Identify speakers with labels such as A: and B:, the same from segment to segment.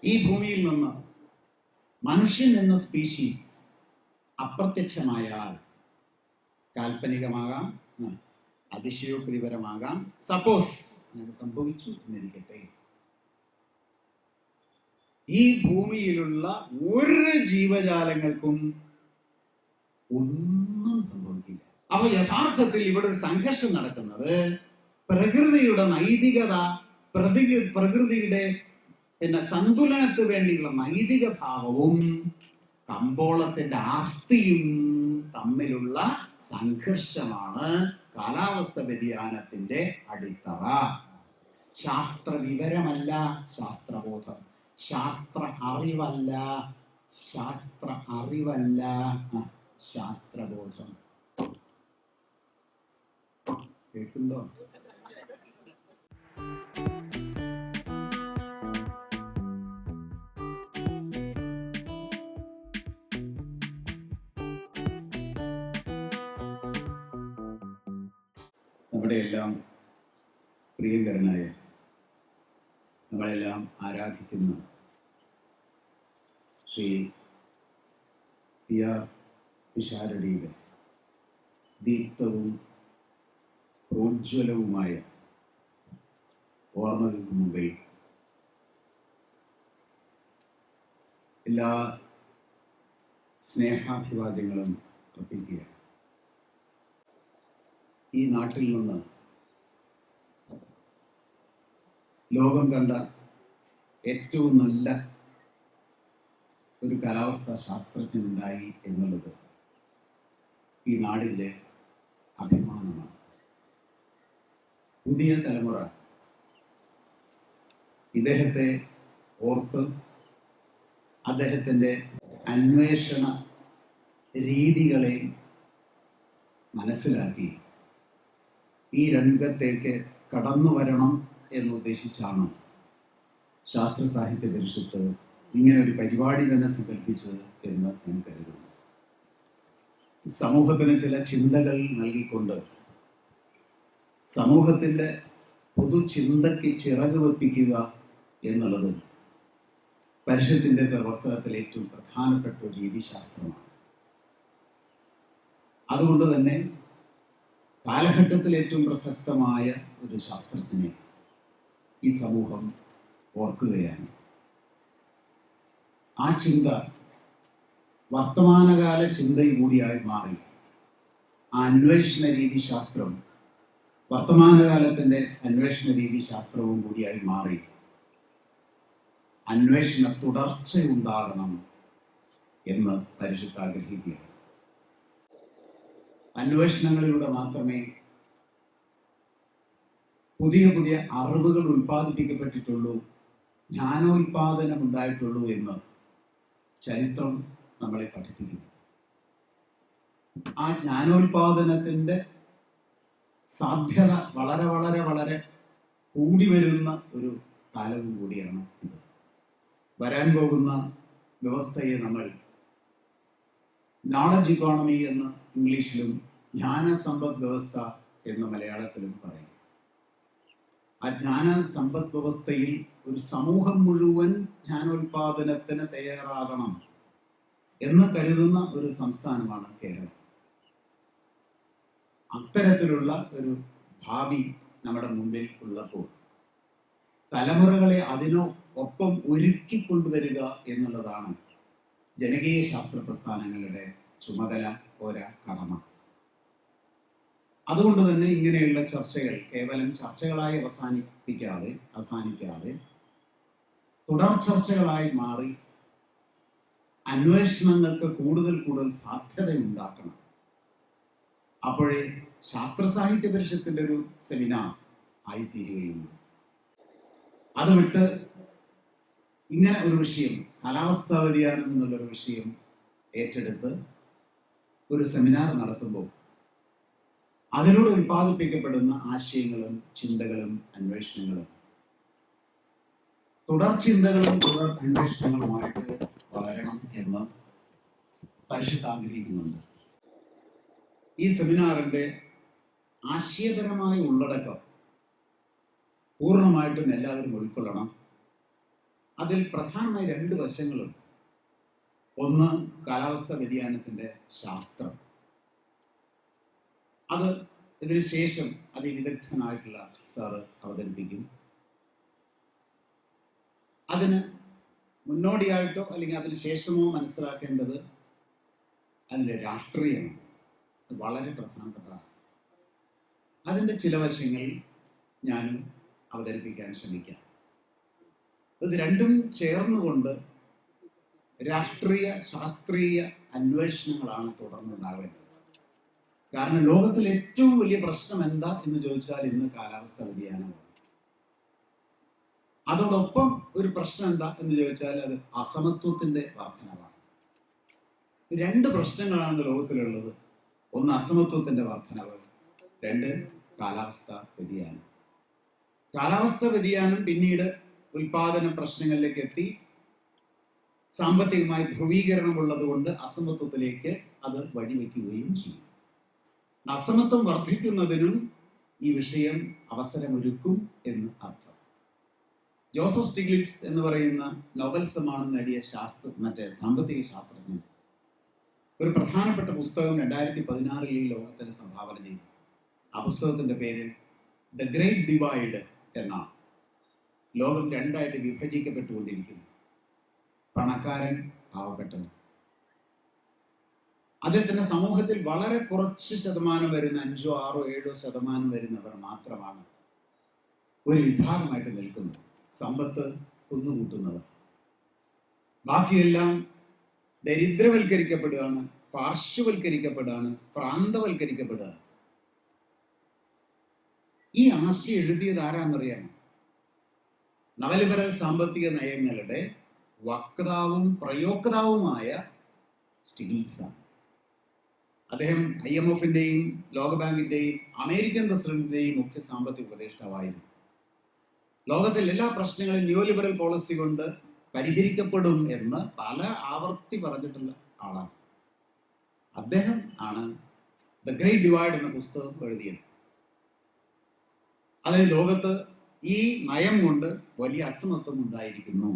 A: ഈ ഭൂമിയിൽ നിന്ന് മനുഷ്യൻ എന്ന സ്പീഷീസ് അപ്രത്യക്ഷമായാൽ കാൽപ്പനികമാകാം, അതിശയോക്തിപരമാകാം. സപ്പോസ് അങ്ങനെ സംഭവിച്ചു എന്നിരിക്കട്ടെ, ഈ ഭൂമിയിലുള്ള ഒരു ജീവജാലങ്ങൾക്കും ഒന്നും സംഭവിക്കില്ല. അപ്പൊ യഥാർത്ഥത്തിൽ ഇവിടെ ഒരു സംഘർഷം നടക്കുന്നത് പ്രകൃതിയുടെ നൈതികത, പ്രകൃതിയുടെ സന്തുലനത്തിന് വേണ്ടിയുള്ള നൈതിക ഭാവവും കമ്പോളത്തിന്റെ ആർത്തിയും തമ്മിലുള്ള സംഘർഷമാണ് കാലാവസ്ഥ വ്യതിയാനത്തിന്റെ അടിത്തറ. ശാസ്ത്ര വിവരമല്ല ശാസ്ത്രബോധം, ശാസ്ത്ര അറിവല്ല ശാസ്ത്രബോധം. കേൾക്കുന്നുണ്ടോ? നമ്മുടെയെല്ലാം പ്രിയങ്കരനായ, നമ്മളെല്ലാം ആരാധിക്കുന്ന ശ്രീ PR പിഷാരടിയുടെ ദീപ്തവും പ്രോജ്വലവുമായ ഓർമ്മകൾക്ക് മുമ്പിൽ എല്ലാ സ്നേഹാഭിവാദ്യങ്ങളും അർപ്പിക്കുകയാണ്. ഈ നാട്ടിൽ നിന്ന് ലോകം കണ്ട ഏറ്റവും നല്ല ഒരു കാലാവസ്ഥാ ശാസ്ത്രജ്ഞനുണ്ടായി എന്നുള്ളത് ഈ നാടിൻ്റെ അഭിമാനമാണ്. പുതിയ തലമുറ ഇദ്ദേഹത്തെ ഓർത്ത് അദ്ദേഹത്തിൻ്റെ അന്വേഷണ രീതികളെ മനസ്സിലാക്കി ഈ രംഗത്തേക്ക് കടന്നു വരണം എന്നുദ്ദേശിച്ചാണ് ശാസ്ത്ര സാഹിത്യ പരിഷത്ത് ഇങ്ങനെ ഒരു പരിപാടി തന്നെ സങ്കല്പിച്ചത് എന്ന് ഞാൻ കരുതുന്നു. സമൂഹത്തിന് ചില ചിന്തകൾ നൽകിക്കൊണ്ട് സമൂഹത്തിൻ്റെ പൊതുചിന്തയ്ക്ക് ചിറക് വെപ്പിക്കുക എന്നുള്ളത് പരിഷത്തിൻ്റെ പ്രവർത്തനത്തിൽ ഏറ്റവും പ്രധാനപ്പെട്ട ഒരു രീതിശാസ്ത്രമാണ്. അതുകൊണ്ട് തന്നെ കാലഘട്ടത്തിൽ ഏറ്റവും പ്രസക്തമായ ഒരു ശാസ്ത്രജ്ഞനെ ഈ സമൂഹം ഓർക്കുകയാണ്. ആ ചിന്ത വർത്തമാനകാല ചിന്തയും കൂടിയായി മാറി. ആ അന്വേഷണ രീതിശാസ്ത്രം വർത്തമാനകാലത്തിൻ്റെ അന്വേഷണ രീതിശാസ്ത്രവും കൂടിയായി മാറി. അന്വേഷണ തുടർച്ചയുണ്ടാകണം എന്ന് പരിഷത്ത് ആഗ്രഹിക്കുകയാണ്. അന്വേഷണങ്ങളിലൂടെ മാത്രമേ പുതിയ പുതിയ അറിവുകൾ ഉൽപ്പാദിപ്പിക്കപ്പെട്ടിട്ടുള്ളൂ, ജ്ഞാനോൽപാദനം ഉണ്ടായിട്ടുള്ളൂ എന്ന് ചരിത്രം നമ്മളെ പഠിപ്പിക്കുന്നു. ആ ജ്ഞാനോൽപാദനത്തിൻ്റെ സാധ്യത വളരെ വളരെ വളരെ കൂടി വരുന്ന ഒരു കാലവും കൂടിയാണ് ഇത്. വരാൻ പോകുന്ന വ്യവസ്ഥയെ നമ്മൾ നോളജ് ഇക്കോണമി എന്ന് ഇംഗ്ലീഷിലും ജ്ഞാന സമ്പദ് വ്യവസ്ഥ എന്ന് മലയാളത്തിലും പറയും. ആ ജ്ഞാന സമ്പദ് വ്യവസ്ഥയിൽ ഒരു സമൂഹം മുഴുവൻ ജ്ഞാനോൽപാദനത്തിന് തയ്യാറാകണം എന്ന് കരുതുന്ന ഒരു സംസ്ഥാനമാണ് കേരളം. അത്തരത്തിലുള്ള ഒരു ഭാവി നമ്മുടെ മുമ്പിൽ ഉള്ളപ്പോൾ തലമുറകളെ അതിനൊപ്പം ഒരുക്കിക്കൊണ്ടുവരിക എന്നുള്ളതാണ് ജനകീയ ശാസ്ത്ര പ്രസ്ഥാനങ്ങളുടെ ചുമതല, കടമ. അതുകൊണ്ട് തന്നെ ഇങ്ങനെയുള്ള ചർച്ചകൾ കേവലം ചർച്ചകളായി അവസാനിക്കാതെ തുടർ ചർച്ചകളായി മാറി അന്വേഷണങ്ങൾക്ക് കൂടുതൽ സാധ്യതയുണ്ടാക്കണം. അപ്പോഴേ ശാസ്ത്ര സാഹിത്യ പരിഷത്തിൻ്റെ ഒരു സെമിനാർ ആയിത്തീരുകയുള്ളൂ. അത് വിട്ട് ഇങ്ങനെ ഒരു വിഷയം, കാലാവസ്ഥാ വ്യതിയാനം എന്നുള്ളൊരു വിഷയം ഏറ്റെടുത്ത് ഒരു സെമിനാർ നടത്തുമ്പോൾ അതിലൂടെ ഉൽപ്പാദിപ്പിക്കപ്പെടുന്ന ആശയങ്ങളും ചിന്തകളും അന്വേഷണങ്ങളും തുടർ ചിന്തകളും തുടർ അന്വേഷണങ്ങളുമായിട്ട് വളരണം എന്ന് പരിഷത്ത് ആഗ്രഹിക്കുന്നുണ്ട്. ഈ സെമിനാറിൻ്റെ ആശയപരമായ ഉള്ളടക്കം പൂർണ്ണമായിട്ടും എല്ലാവരും ഉൾക്കൊള്ളണം. അതിൽ പ്രധാനമായി രണ്ട് വശങ്ങളുണ്ട്. ഒന്ന് കാലാവസ്ഥാ വ്യതിയാനത്തിന്റെ ശാസ്ത്രം, അത് ഇതിനു ശേഷം അതിവിദഗ്ധനായിട്ടുള്ള സാറ് അവതരിപ്പിക്കും. അതിന് മുന്നോടിയായിട്ടോ അല്ലെങ്കിൽ അതിന് ശേഷമോ മനസ്സിലാക്കേണ്ടത് അതിൻ്റെ രാഷ്ട്രീയമാണ്. അത് വളരെ പ്രധാനപ്പെട്ടതാണ്. അതിൻ്റെ ചില വശങ്ങൾ ഞാനും അവതരിപ്പിക്കാൻ ശ്രമിക്കാം. ഇത് രണ്ടും ചേർന്നുകൊണ്ട് രാഷ്ട്രീയ ശാസ്ത്രീയ അന്വേഷണങ്ങളാണ് തുടർന്നുണ്ടാവേണ്ടത്. കാരണം ലോകത്തിൽ ഏറ്റവും വലിയ പ്രശ്നം എന്താ എന്ന് ചോദിച്ചാൽ ഇന്ന് കാലാവസ്ഥാ വ്യതിയാനമാണ്. അതോടൊപ്പം ഒരു പ്രശ്നം എന്താ എന്ന് ചോദിച്ചാൽ അത് അസമത്വത്തിന്റെ വർധനവാണ്. രണ്ട് പ്രശ്നങ്ങളാണ് ലോകത്തിലുള്ളത്. ഒന്ന് അസമത്വത്തിന്റെ വർധനവ്, രണ്ട് കാലാവസ്ഥാ വ്യതിയാനം. കാലാവസ്ഥാ വ്യതിയാനം പിന്നീട് ഉൽപാദന പ്രശ്നങ്ങളിലേക്ക് എത്തി സാമ്പത്തികമായി ധ്രുവീകരണമുള്ളത് കൊണ്ട് അസമത്വത്തിലേക്ക് അത് വഴിവെക്കുകയും ചെയ്യും. അസമത്വം വർദ്ധിക്കുന്നതിനും ഈ വിഷയം അവസരമൊരുക്കും എന്ന് അർത്ഥം. ജോസഫ് സ്റ്റിഗ്ലിറ്റ്സ് എന്ന് പറയുന്ന നോബൽ സമ്മാനം നേടിയ സാമ്പത്തിക ശാസ്ത്രജ്ഞൻ ഒരു പ്രധാനപ്പെട്ട പുസ്തകം 2016 ഈ ലോകത്തിന് സംഭാവന ചെയ്തു. ആ പുസ്തകത്തിന്റെ പേര് ദ ഗ്രേറ്റ് ഡിവൈഡ് എന്നാണ്. ലോകം രണ്ടായിട്ട് വിഭജിക്കപ്പെട്ടുകൊണ്ടിരിക്കുന്നു, പണക്കാരൻ, പാവപ്പെട്ടവൻ. അതിൽ തന്നെ സമൂഹത്തിൽ വളരെ കുറച്ച് ശതമാനം വരുന്ന 5, 6, 7% വരുന്നവർ മാത്രമാണ് ഒരു വിഭാഗമായിട്ട് നിൽക്കുന്നത്, സമ്പത്ത് കുന്നുകൂട്ടുന്നവർ. ബാക്കിയെല്ലാം ദരിദ്രവൽക്കരിക്കപ്പെടുകയാണ്, പാർശ്വവൽക്കരിക്കപ്പെടുകയാണ്, പ്രാന്തവൽക്കരിക്കപ്പെടുകയാണ്. ഈ ആശയം എഴുതിയത് ആരാന്നറിയാമോ? നവലിബറൽ സാമ്പത്തിക നയങ്ങളുടെ വക്താവും പ്രയോക്താവുമായ സ്റ്റിഗ്ലിറ്റ്സാണ്. അദ്ദേഹം IMFന്റെയും ലോകബാങ്കിന്റെയും അമേരിക്കൻ പ്രസിഡന്റിന്റെയും മുഖ്യ സാമ്പത്തിക ഉപദേഷ്ടാവായിരുന്നു. ലോകത്തിൽ എല്ലാ പ്രശ്നങ്ങളും ന്യൂലിബറൽ പോളിസി കൊണ്ട് പരിഹരിക്കപ്പെടും എന്ന് പല ആവർത്തി പറഞ്ഞിട്ടുള്ള ആളാണ്. അദ്ദേഹം ആണ് ദ ഗ്രേറ്റ് ഡിവൈഡ് എന്ന പുസ്തകം എഴുതിയത്. അതായത് ലോകത്ത് ഈ നയം കൊണ്ട് വലിയ അസമത്വം ഉണ്ടായിരിക്കുന്നു.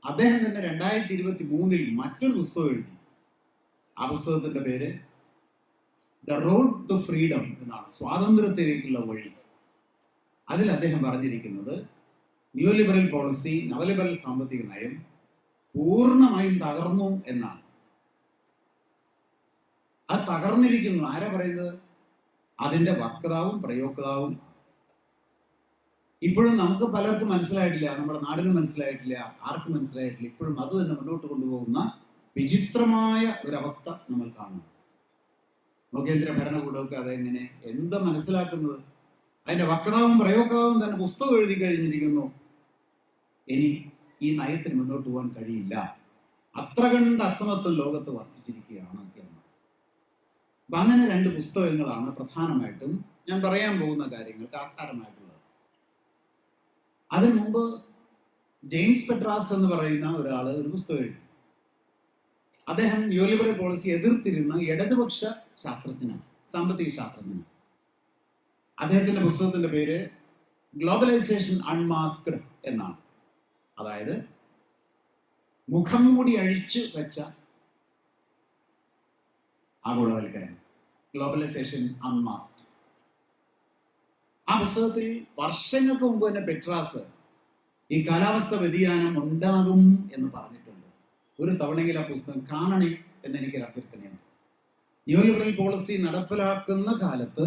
A: അദ്ദേഹം തന്നെ 2023 മറ്റൊരു പുസ്തകം എഴുതി. ആ പുസ്തകത്തിന്റെ പേര് ദ റോഡ് ടു ഫ്രീഡം എന്നാണ്, സ്വാതന്ത്ര്യത്തിലേക്കുള്ള വഴി. അതിൽ അദ്ദേഹം പറഞ്ഞിരിക്കുന്നത് ന്യൂലിബറൽ പോളിസി, നവലിബറൽ സാമ്പത്തിക നയം പൂർണ്ണമായും തകർന്നു എന്നാണ്. അത് തകർന്നിരിക്കുന്നു. ആരാ പറയുന്നത്? അതിന്റെ വക്താവും പ്രയോക്താവും. ഇപ്പോഴും നമുക്ക് പലർക്കും മനസ്സിലായിട്ടില്ല, നമ്മുടെ നാടിന് മനസ്സിലായിട്ടില്ല, ആർക്കും മനസ്സിലായിട്ടില്ല. ഇപ്പോഴും അത് തന്നെ മുന്നോട്ട് കൊണ്ടുപോകുന്ന വിചിത്രമായ ഒരവസ്ഥ നമ്മൾ കാണുന്നു. കേന്ദ്ര ഭരണകൂടമൊക്കെ അതെങ്ങനെ എന്താ മനസ്സിലാക്കുന്നത്? അതിന്റെ വക്താവും പ്രയോക്താവും തന്നെ പുസ്തകം എഴുതി കഴിഞ്ഞിരിക്കുന്നു. ഇനി ഈ നയത്തിന് മുന്നോട്ട് പോകാൻ കഴിയില്ല, അത്ര കണ്ട് അസമത്വം ലോകത്ത് വർദ്ധിച്ചിരിക്കുകയാണ് എന്ന്. അപ്പൊ അങ്ങനെ രണ്ട് പുസ്തകങ്ങളാണ് പ്രധാനമായിട്ടും ഞാൻ പറയാൻ പോകുന്ന കാര്യങ്ങൾക്ക് ആധാരമായിട്ടുള്ളത്. അതിനു മുമ്പ് ജെയിംസ് പെട്രാസ് എന്ന് പറയുന്ന ഒരാള് ഒരു പുസ്തകം എഴുതി. അദ്ദേഹം ന്യൂലിബറൽ പോളിസി എതിർത്തിരുന്ന ഇടതുപക്ഷ ശാസ്ത്രജ്ഞനാണ്, സാമ്പത്തിക ശാസ്ത്രജ്ഞനാണ്. അദ്ദേഹത്തിന്റെ പുസ്തകത്തിന്റെ പേര് ഗ്ലോബലൈസേഷൻ അൺമാസ്ക്ഡ് എന്നാണ്. അതായത് മുഖം മൂടി അഴിച്ചു വെച്ച ആഗോളവൽക്കരണം, ഗ്ലോബലൈസേഷൻ അൺമാസ്ക്ഡ്. ആ പുസ്തകത്തിൽ വർഷങ്ങൾക്ക് മുമ്പ് തന്നെ പെട്രാസ് ഈ കാലാവസ്ഥ വ്യതിയാനം ഉണ്ടാകും എന്ന് പറഞ്ഞിട്ടുണ്ട്. ഒരു തവണയെങ്കിലും ആ പുസ്തകം കാണണേ എന്ന് എനിക്കൊരു അഭ്യർത്ഥനയുണ്ട്. ന്യൂലിബറൽ പോളിസി നടപ്പിലാക്കുന്ന കാലത്ത്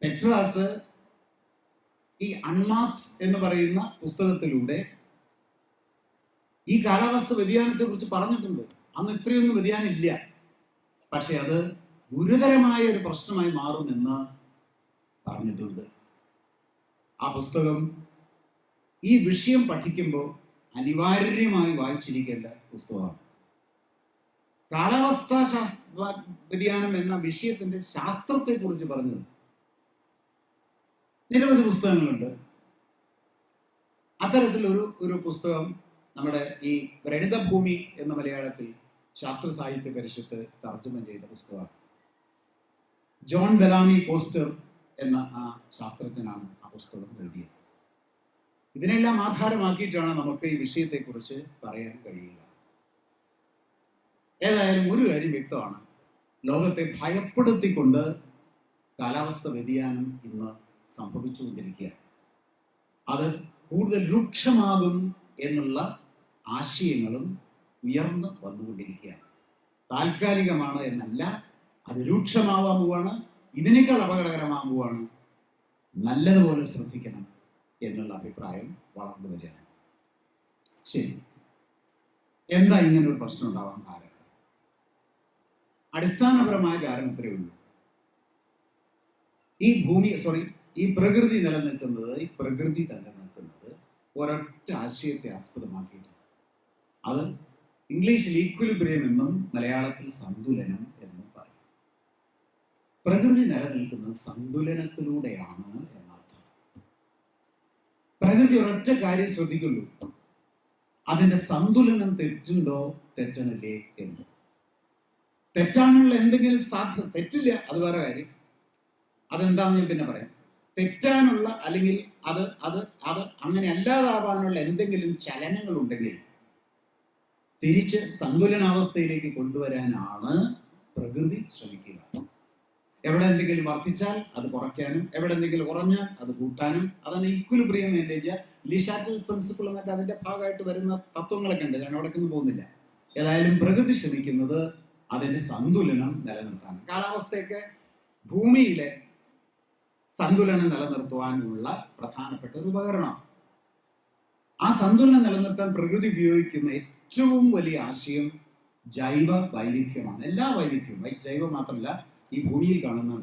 A: പെട്രാസ് ഈ അൺമാസ്ക്ഡ് എന്ന് പറയുന്ന പുസ്തകത്തിലൂടെ ഈ കാലാവസ്ഥ വ്യതിയാനത്തെ കുറിച്ച് പറഞ്ഞിട്ടുണ്ട്. അന്ന് ഇത്രയൊന്നും വ്യതിയാനം ഇല്ല, പക്ഷെ അത് ഗുരുതരമായ ഒരു പ്രശ്നമായി മാറുമെന്ന് പറഞ്ഞിട്ടുണ്ട്. ആ പുസ്തകം ഈ വിഷയം പഠിക്കുമ്പോൾ അനിവാര്യമായി വായിച്ചിരിക്കേണ്ട പുസ്തകമാണ്. കാലാവസ്ഥാ വ്യതിയാനം എന്ന വിഷയത്തിന്റെ ശാസ്ത്രത്തെ കുറിച്ച് പറഞ്ഞത് നിരവധി പുസ്തകങ്ങളുണ്ട്. അത്തരത്തിലൊരു പുസ്തകം നമ്മുടെ ഈ വ്രണിതഭൂമി എന്ന മലയാളത്തിൽ ശാസ്ത്ര സാഹിത്യ പരിഷത്ത് തർജ്ജമ ചെയ്ത പുസ്തകമാണ്. ജോൺ ബെലാമി ഫോസ്റ്റർ എന്ന ആ ശാസ്ത്രജ്ഞനാണ് ആ പുസ്തകം എഴുതിയത്. ഇതിനെല്ലാം ആധാരമാക്കിയിട്ടാണ് നമുക്ക് ഈ വിഷയത്തെക്കുറിച്ച് പറയാൻ കഴിയുക. ഏതായാലും ഒരു കാര്യം വ്യക്തമാണ്, ലോകത്തെ ഭയപ്പെടുത്തിക്കൊണ്ട് കാലാവസ്ഥ വ്യതിയാനം ഇന്ന് സംഭവിച്ചുകൊണ്ടിരിക്കുകയാണ്. അത് കൂടുതൽ രൂക്ഷമാകും എന്നുള്ള ആശയങ്ങളും ഉയർന്നു വന്നുകൊണ്ടിരിക്കുകയാണ്. താൽക്കാലികമാണ് എന്നല്ല, അത് രൂക്ഷമാവാൻ പോവാണ്, ഇതിനേക്കാൾ അപകടകരമാകുവാണ്. നല്ലതുപോലെ ശ്രദ്ധിക്കണം എന്നുള്ള അഭിപ്രായം വളർന്നു വരികയാണ്. ശരി, എന്താ ഇങ്ങനെ ഒരു പ്രശ്നം ഉണ്ടാവാൻ കാരണം? അടിസ്ഥാനപരമായ കാരണം ഇത്രയേ ഉള്ളൂ. ഈ പ്രകൃതി നിലനിൽക്കുന്നത്, ഈ പ്രകൃതി തന്നെ നിൽക്കുന്നത് ഒരൊറ്റ ആശയത്തെ ആസ്പദമാക്കിയിട്ടാണ്. അത് ഇംഗ്ലീഷിൽ ഈക്വിലിബ്രിയം എന്നും മലയാളത്തിൽ സന്തുലനം എന്നും പറയും. പ്രകൃതി നിലനിൽക്കുന്നത് സന്തുലനത്തിലൂടെയാണ് എന്നർത്ഥം. പ്രകൃതി ഒരൊറ്റ കാര്യം ശ്രദ്ധിക്കുള്ളൂ, അതിന്റെ സന്തുലനം തെറ്റുണ്ടോ തെറ്റണില്ലേ എന്ന്. തെറ്റാനുള്ള എന്തെങ്കിലും സാധ്യത, തെറ്റില്ല അത് വേറെ കാര്യം, അതെന്താന്ന് ഞാൻ പിന്നെ പറയാം. തെറ്റാനുള്ള അല്ലെങ്കിൽ അത് അത് അത് അങ്ങനെ അല്ലാതാവാനുള്ള എന്തെങ്കിലും ചലനങ്ങൾ ഉണ്ടെങ്കിൽ തിരിച്ച് സന്തുലനാവസ്ഥയിലേക്ക് കൊണ്ടുവരാനാണ് പ്രകൃതി ശ്രമിക്കുക. എവിടെ എന്തെങ്കിലും വർദ്ധിച്ചാൽ അത് കുറയ്ക്കാനും, എവിടെ എന്തെങ്കിലും കുറഞ്ഞാൽ അത് കൂട്ടാനും, അതാണ് ഈക്വിലിബ്രിയം മെയിൻറ്റെയിൻ ചെയ്യുക. ലീ ഷാറ്റൽസ് പ്രിൻസിപ്പിൾ എന്നൊക്കെ അതിന്റെ ഭാഗമായിട്ട് വരുന്ന തത്വങ്ങളൊക്കെ ഉണ്ട്, ഞാൻ അവിടേക്കൊന്നും പോകുന്നില്ല. ഏതായാലും പ്രകൃതി ശ്രമിക്കുന്നത് അതിന്റെ സന്തുലനം നിലനിർത്താൻ. കാലാവസ്ഥയൊക്കെ ഭൂമിയിലെ സന്തുലനം നിലനിർത്തുവാനുള്ള പ്രധാനപ്പെട്ട ഒരു ഉപകരണം. ആ സന്തുലനം നിലനിർത്താൻ പ്രകൃതി ഉപയോഗിക്കുന്ന ഏറ്റവും വലിയ ആശയം ജൈവ വൈവിധ്യമാണ്. എല്ലാ വൈവിധ്യവും, ജൈവ മാത്രമല്ല, ഈ ഭൂമിയിൽ കാണുന്ന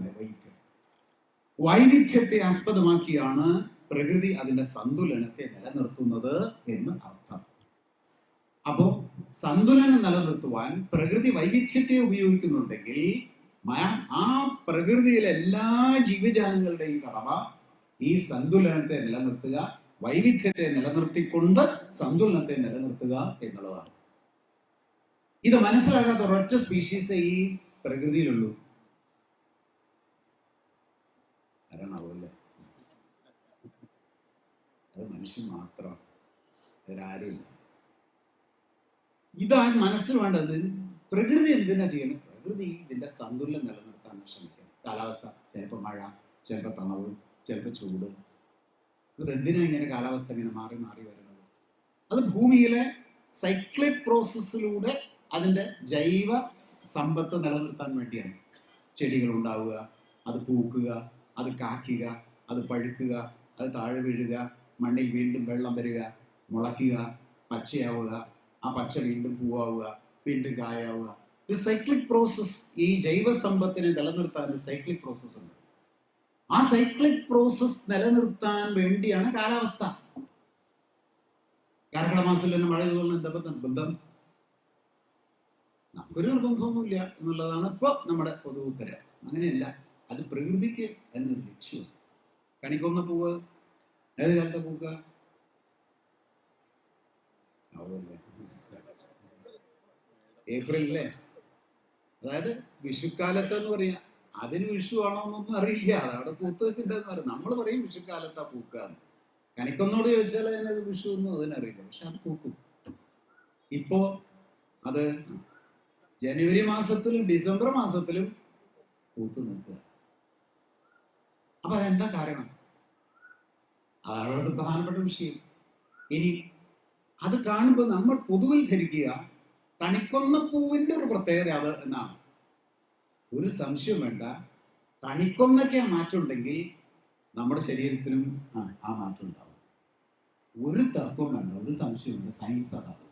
A: വൈവിധ്യത്തെ ആസ്പദമാക്കിയാണ് പ്രകൃതി അതിന്റെ സന്തുലനത്തെ നിലനിർത്തുന്നത് എന്ന് അർത്ഥം. അപ്പോ സന്തുലനം നിലനിർത്തുവാൻ പ്രകൃതി വൈവിധ്യത്തെ ഉപയോഗിക്കുന്നുണ്ടെങ്കിൽ ആ പ്രകൃതിയിലെ എല്ലാ ജീവജാലങ്ങളുടെയും കടമ ഈ സന്തുലനത്തെ നിലനിർത്തുക, വൈവിധ്യത്തെ നിലനിർത്തിക്കൊണ്ട് സന്തുലനത്തെ നിലനിർത്തുക എന്നുള്ളതാണ്. ഇത് മനസ്സിലാകാത്ത ഒരൊറ്റ സ്പീഷീസേ ഈ പ്രകൃതിയിലുള്ളൂ. ആരാണാവൂല്ലേ? അത് മനുഷ്യൻ മാത്രമാണ്, അതിലാരുമില്ല. ഇതാണ് മനസ്സിൽ വേണ്ടത്. പ്രകൃതി എന്തിനാ ചെയ്യണം? പ്രകൃതി ഇതിന്റെ സന്തുലനം നിലനിർത്താൻ ശ്രമിക്കണം. കാലാവസ്ഥ, ചിലപ്പോൾ മഴ, ചിലപ്പോൾ തണവ്, ചിലപ്പോൾ ചൂട്. ഇതെന്തിനാ ഇങ്ങനെ കാലാവസ്ഥ ഇങ്ങനെ മാറി മാറി വരുന്നത്? അത് ഭൂമിയിലെ സൈക്ലിക് പ്രോസസ്സിലൂടെ അതിന്റെ ജൈവ സമ്പത്ത് നിലനിർത്താൻ വേണ്ടിയാണ്. ചെടികൾ ഉണ്ടാവുക, അത് പൂക്കുക, അത് കായ്ക്കുക, അത് പഴുക്കുക, അത് താഴെ വീഴുക, മണ്ണിൽ വീണ്ടും വെള്ളം വരിക, മുളയ്ക്കുക, പച്ചയാവുക, ആ പച്ച വീണ്ടും പൂവാവുക, വീണ്ടും കായാവുക. ഒരു സൈക്ലിക് പ്രോസസ്. ഈ ജൈവ സമ്പത്തിനെ നിലനിർത്താൻ ഒരു സൈക്ലിക് പ്രോസസ് ഉണ്ട്. ആ സൈക്ലിക് പ്രോസസ് നിലനിർത്താൻ വേണ്ടിയാണ് കാലാവസ്ഥ. കർക്കിടക മാസത്തിൽ തന്നെ മഴ എന്തൊക്കെ നിർബന്ധം? നമുക്കൊരു നിർബന്ധമൊന്നുമില്ല എന്നുള്ളതാണ് ഇപ്പോൾ നമ്മുടെ പൊതു ഉത്തരം. അങ്ങനെയല്ല, അത് പ്രകൃതിക്ക് എന്നൊരു ലക്ഷ്യം. കണിക്കൊന്ന പൂവ് ഏത് കാലത്തെ പൂക്കുക? ഏപ്രിലല്ലേ? അതായത് വിഷുക്കാലത്ത് എന്ന് പറയാ. അതിന് വിഷു ആണോ എന്നൊന്നും അറിയില്ല, അതവിടെ പൂത്ത് ഉണ്ടെന്ന് പറയും. നമ്മൾ പറയും വിഷുക്കാലത്താ പൂക്കാന്ന്. കണിക്കൊന്നോട് ചോദിച്ചാൽ അതിനത് വിഷു ഒന്നും അതിനറിയില്ല, പക്ഷെ അത് പൂക്കും. ഇപ്പോ അത് ജനുവരി മാസത്തിലും ഡിസംബർ മാസത്തിലും പൂത്ത് നിൽക്കുക. അപ്പൊ അതെന്താ കാരണം? അതാണ് അവിടുത്തെ പ്രധാനപ്പെട്ട വിഷയം. ഇനി അത് കാണുമ്പോൾ നമ്മൾ പൊതുവിൽ ധരിക്കുക കണിക്കൊന്ന പൂവിന്റെ ഒരു പ്രത്യേകത അത് എന്നാണ്. ഒരു സംശയം വേണ്ട, കണിക്കൊന്നൊക്കെ ആ മാറ്റം ഉണ്ടെങ്കിൽ നമ്മുടെ ശരീരത്തിലും ആ മാറ്റം ഉണ്ടാവും. ഒരു തർക്കവും വേണ്ട, ഒരു സംശയമില്ല. സയൻസ് അതാണ്.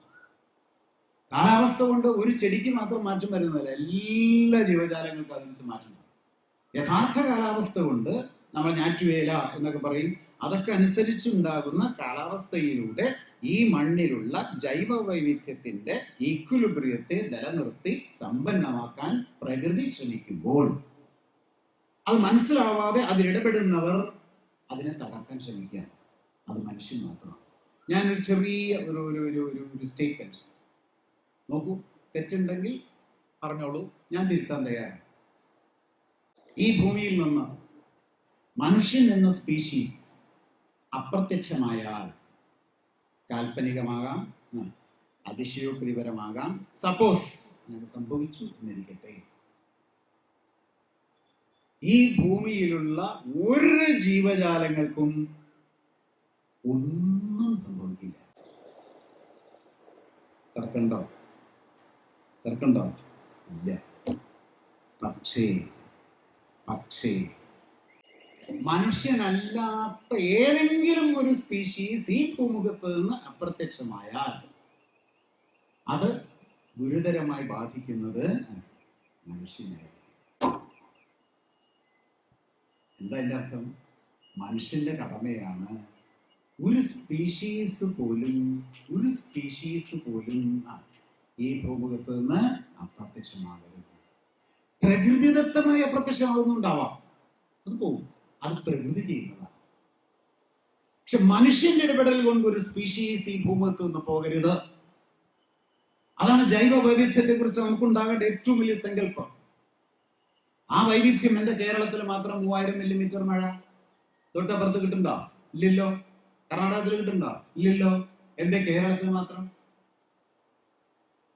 A: കാലാവസ്ഥ കൊണ്ട് ഒരു ചെടിക്ക് മാത്രം മാറ്റം വരുന്നതല്ല, എല്ലാ ജീവജാലങ്ങൾക്കും അതിനനുസരിച്ച് മാറ്റം ഉണ്ടാവും. യഥാർത്ഥ കാലാവസ്ഥ കൊണ്ട് നമ്മൾ ഞാറ്റുവേല എന്നൊക്കെ പറയും, അതൊക്കെ അനുസരിച്ചുണ്ടാകുന്ന കാലാവസ്ഥയിലൂടെ ഈ മണ്ണിലുള്ള ജൈവ വൈവിധ്യത്തിന്റെ ഈക്വിലിബ്രിയത്തെ നിലനിർത്തി സമ്പന്നമാക്കാൻ പ്രകൃതി ശ്രമിക്കുമ്പോൾ അത് മനസ്സിലാവാതെ അതിലിടപെടുന്നവർ അതിനെ തകർക്കാൻ ശ്രമിക്കുകയാണ്. അത് മനുഷ്യൻ മാത്രമാണ്. ഞാനൊരു ചെറിയ ഒരു സ്റ്റേറ്റ്മെന്റ് നോക്കൂ, തെറ്റുണ്ടെങ്കിൽ പറഞ്ഞോളൂ, ഞാൻ തിരുത്താൻ തയ്യാറാണ്. ഈ ഭൂമിയിൽ നിന്ന് മനുഷ്യൻ എന്ന സ്പീഷീസ് അപ്രത്യക്ഷമായാൽ കാൽപ്പനികമാകാം, അതിശയോക്തിപരമാകാം. സപ്പോസ് അങ്ങനെ സംഭവിച്ചു എന്നിരിക്കട്ടെ, ഈ ഭൂമിയിലുള്ള ഒരു ജീവജാലങ്ങൾക്കും ഒന്നും സംഭവിക്കില്ല. തർക്കണ്ടോ? ഇല്ല. പക്ഷേ മനുഷ്യനല്ലാത്ത ഏതെങ്കിലും ഒരു സ്പീഷീസ് ഈ ഭൂമുഖത്ത് നിന്ന് അപ്രത്യക്ഷമായാൽ അത് ഗുരുതരമായി ബാധിക്കുന്നത് മനുഷ്യനായിരിക്കും. എന്താ എൻ്റെ അർത്ഥം? മനുഷ്യന്റെ കടമയാണ് ഒരു സ്പീഷീസ് പോലും ഈ ഭൂമുഖത്ത് നിന്ന് അപ്രത്യക്ഷമാകരുത്. പ്രകൃതിദത്തമായി അപ്രത്യക്ഷമാകുന്നുണ്ടാവാം, അത് പോകും, അത് പ്രകൃതി ചെയ്യുന്നതാണ്. പക്ഷെ മനുഷ്യന്റെ ഇടപെടൽ കൊണ്ട് ഒരു സ്പീഷീസ് ഈ ഭൂമുഖത്ത് നിന്ന് പോകരുത്. അതാണ് ജൈവ വൈവിധ്യത്തെ കുറിച്ച് നമുക്കുണ്ടാകേണ്ട ഏറ്റവും വലിയ സങ്കല്പം. ആ വൈവിധ്യം എന്റെ കേരളത്തിൽ മാത്രം 3000 മില്ലിമീറ്റർ മഴ, തൊട്ടപ്പുറത്ത് കിട്ടുന്നുണ്ടോ? ഇല്ലല്ലോ. കർണാടകത്തിൽ കിട്ടുന്നുണ്ടോ? ഇല്ലല്ലോ. എന്റെ കേരളത്തിൽ മാത്രം?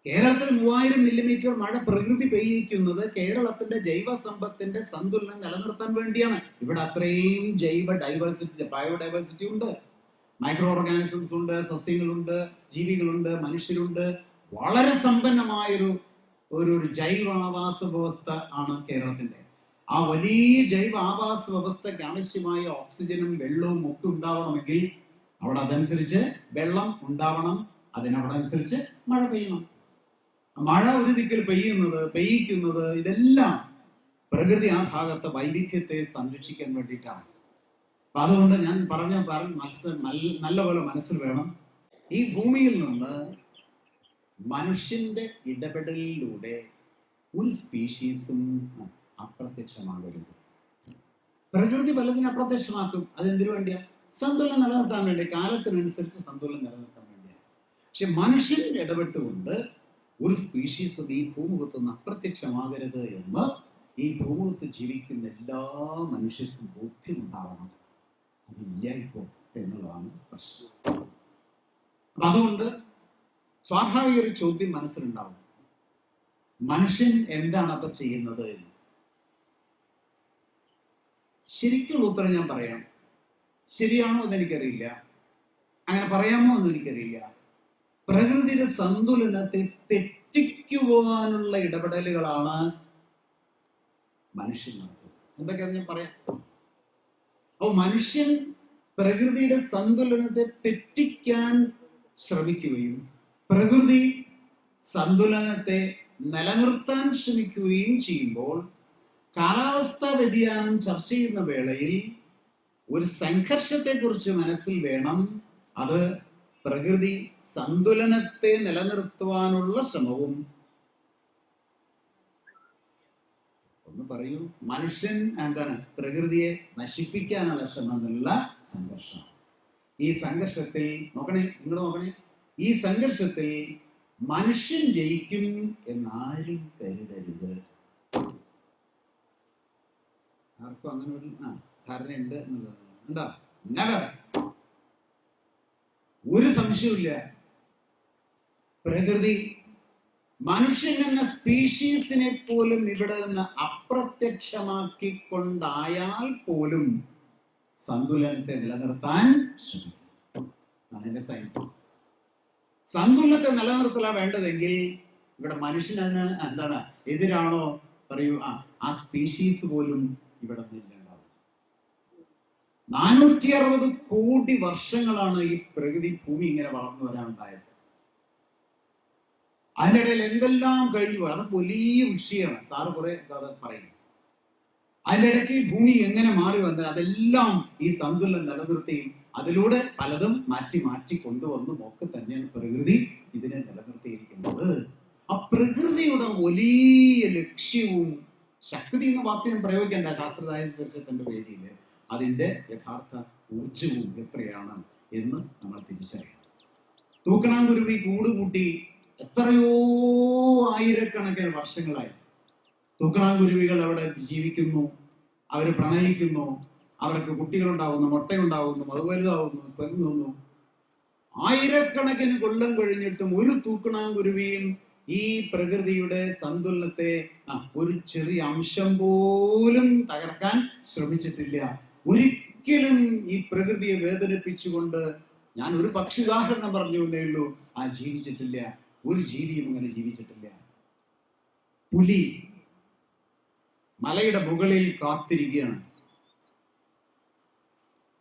A: കേരളത്തിൽ 3000 മില്ലിമീറ്റർ മഴ പ്രകൃതി പെയ്യിക്കുന്നത് കേരളത്തിന്റെ ജൈവ സമ്പത്തിന്റെ സന്തുലനം നിലനിർത്താൻ വേണ്ടിയാണ്. ഇവിടെ അത്രയും ബയോഡൈവേഴ്സിറ്റി ഉണ്ട്, മൈക്രോ ഓർഗാനിസംസ് ഉണ്ട്, സസ്യങ്ങളുണ്ട്, ജീവികളുണ്ട്, മനുഷ്യരുണ്ട്. വളരെ സമ്പന്നമായൊരു ഒരു ജൈവ ആവാസ വ്യവസ്ഥ ആണ് കേരളത്തിന്റെ. ആ വലിയ ജൈവ ആവാസ വ്യവസ്ഥയ്ക്ക് ആവശ്യമായ ഓക്സിജനും വെള്ളവും ഒക്കെ ഉണ്ടാവണമെങ്കിൽ അവിടെ അതനുസരിച്ച് വെള്ളം ഉണ്ടാവണം, അതിനോടനുസരിച്ച് മഴ പെയ്യണം. മഴ ഒരു ദിക്കിൽ പെയ്യിക്കുന്നത് ഇതെല്ലാം പ്രകൃതി ആ ഭാഗത്തെ വൈവിധ്യത്തെ സംരക്ഷിക്കാൻ വേണ്ടിയിട്ടാണ്. അപ്പൊ അതുകൊണ്ട് ഞാൻ നല്ലപോലെ മനസ്സിൽ വേണം, ഈ ഭൂമിയിൽ നിന്ന് മനുഷ്യന്റെ ഇടപെടലിലൂടെ ഒരു സ്പീഷീസും അപ്രത്യക്ഷമാകരുത്. പ്രകൃതി പലതിനെ അപ്രത്യക്ഷമാക്കും. അതെന്തിനു വേണ്ടിയാ? സന്തുലനം നിലനിർത്താൻ വേണ്ടി, കാലത്തിനനുസരിച്ച് സന്തുലനം നിലനിർത്താൻ വേണ്ടിയാണ്. പക്ഷെ മനുഷ്യൻ ഇടപെട്ടുകൊണ്ട് ഒരു സ്പീഷീസ് ഈ ഭൂമുഖത്ത് നിന്ന് അപ്രത്യക്ഷമാകരുത് എന്ന് ഈ ഭൂമുഖത്ത് ജീവിക്കുന്ന എല്ലാ മനുഷ്യർക്കും ബോധ്യമുണ്ടാവണം. അതില്ല ഇപ്പോൾ എന്നുള്ളതാണ് പ്രശ്നം. അപ്പൊ അതുകൊണ്ട് സ്വാഭാവിക ഒരു ചോദ്യം മനസ്സിലുണ്ടാവും, മനുഷ്യൻ എന്താണ് അപ്പൊ ചെയ്യുന്നത് എന്ന്. ശരിക്കുള്ള ഉത്തരം ഞാൻ പറയാം. ശരിയാണോ എന്നെനിക്കറിയില്ല, അങ്ങനെ പറയാമോ എന്ന് എനിക്കറിയില്ല. പ്രകൃതിയുടെ സന്തുലനത്തെ തെറ്റിക്കുവാനുള്ള ഇടപെടലുകളാണ് മനുഷ്യൻ നടത്തുന്നത്. എന്തൊക്കെയാണെന്ന് ഞാൻ പറയാം. അപ്പോൾ മനുഷ്യൻ പ്രകൃതിയുടെ സന്തുലനത്തെ തെറ്റിക്കാൻ ശ്രമിക്കുകയും പ്രകൃതി സന്തുലനത്തെ നിലനിർത്താൻ ശ്രമിക്കുകയും ചെയ്യുമ്പോൾ കാലാവസ്ഥാ വ്യതിയാനം ചർച്ച ചെയ്യുന്ന വേളയിൽ ഒരു സംഘർഷത്തെക്കുറിച്ച് മനസ്സിൽ വേണം. അത് പ്രകൃതി സന്തുലനത്തെ നിലനിർത്തുവാനുള്ള ശ്രമവും, ഒന്ന് പറയൂ, മനുഷ്യൻ എന്താണ് പ്രകൃതിയെ നശിപ്പിക്കാനുള്ള ശ്രമം എന്നുള്ള സംഘർഷം. ഈ സംഘർഷത്തിൽ നോക്കണേ, ഈ സംഘർഷത്തിൽ മനുഷ്യൻ ജയിക്കും എന്നാരും കരുതരുത്. ആർക്കും അങ്ങനെ ഒരു ധാരണയുണ്ട് എന്നുള്ളത് ഉണ്ടോ? നെവർ. ഒരു സംശയമില്ല. പ്രകൃതി മനുഷ്യൻ എന്ന സ്പീഷീസിനെ പോലും ഇവിടെ നിന്ന് അപ്രത്യക്ഷമാക്കിക്കൊണ്ടായാൽ പോലും സന്തുലനത്തെ നിലനിർത്താൻ ശ്രമിക്കും. അതെന്റെ സയൻസ്. സന്തുലനത്തെ നിലനിർത്തലാ വേണ്ടതെങ്കിൽ ഇവിടെ മനുഷ്യന് എന്താണ് എതിരാണോ പറയൂ, ആ സ്പീഷീസ് പോലും ഇവിടെ നിന്നുണ്ടാവും. 460 കോടി വർഷങ്ങളാണ് ഈ പ്രകൃതി ഭൂമി ഇങ്ങനെ വളർന്നു വരാനുണ്ടായത്. അതിൻ്റെ ഇടയിൽ എന്തെല്ലാം കഴിഞ്ഞു, അത് വലിയ വിഷയമാണ്. സാറ് കുറെ കഥ പറയും. അതിൻ്റെ ഇടയ്ക്ക് ഈ ഭൂമി എങ്ങനെ മാറി വന്നത്, അതെല്ലാം ഈ സന്തുലനം നിലനിർത്തിയും അതിലൂടെ പലതും മാറ്റി കൊണ്ടുവന്നും ഒക്കെ തന്നെയാണ് പ്രകൃതി ഇതിനെ നിലനിർത്തിയിരിക്കുന്നത്. ആ പ്രകൃതിയുടെ വലിയ ലക്ഷ്യവും ശക്തി എന്ന വാക്ക് ഞാൻ പ്രയോഗിക്കേണ്ട ശാസ്ത്രസാഹിത്യ പരിഷത്തിന്റെ വേദിയിൽ അതിൻ്റെ യഥാർത്ഥ ഊർജവും എത്രയാണ് എന്ന് നമ്മൾ തിരിച്ചറിയണം. തൂക്കണാങ്കുരുവി കൂടുകൂട്ടി എത്രയോ ആയിരക്കണക്കിന് വർഷങ്ങളായി തൂക്കണാങ്കുരുവികൾ അവിടെ ജീവിക്കുന്നു, അവർ പ്രണയിക്കുന്നു, അവർക്ക് കുട്ടികളുണ്ടാവുന്നു, മുട്ടയുണ്ടാവുന്നു, അത് വലുതാവുന്നു, പെരുന്നു. ആയിരക്കണക്കിന് കൊല്ലം കഴിഞ്ഞിട്ടും ഒരു തൂക്കണാങ്കുരുവിയും ഈ പ്രകൃതിയുടെ സന്തുലനത്തെ ഒരു ചെറിയ അംശം പോലും തകർക്കാൻ ശ്രമിച്ചിട്ടില്ല. ഒരിക്കലും ഈ പ്രകൃതിയെ വേദനിപ്പിച്ചുകൊണ്ട്, ഞാൻ ഒരു പക്ഷി ഉദാഹരണം പറഞ്ഞു എന്നേ ഉള്ളൂ, ജീവിച്ചിട്ടില്ല. ഒരു ജീവിയും അങ്ങനെ ജീവിച്ചിട്ടില്ല. പുലി മലയുടെ മുകളിൽ കാത്തിരിക്കുകയാണ്.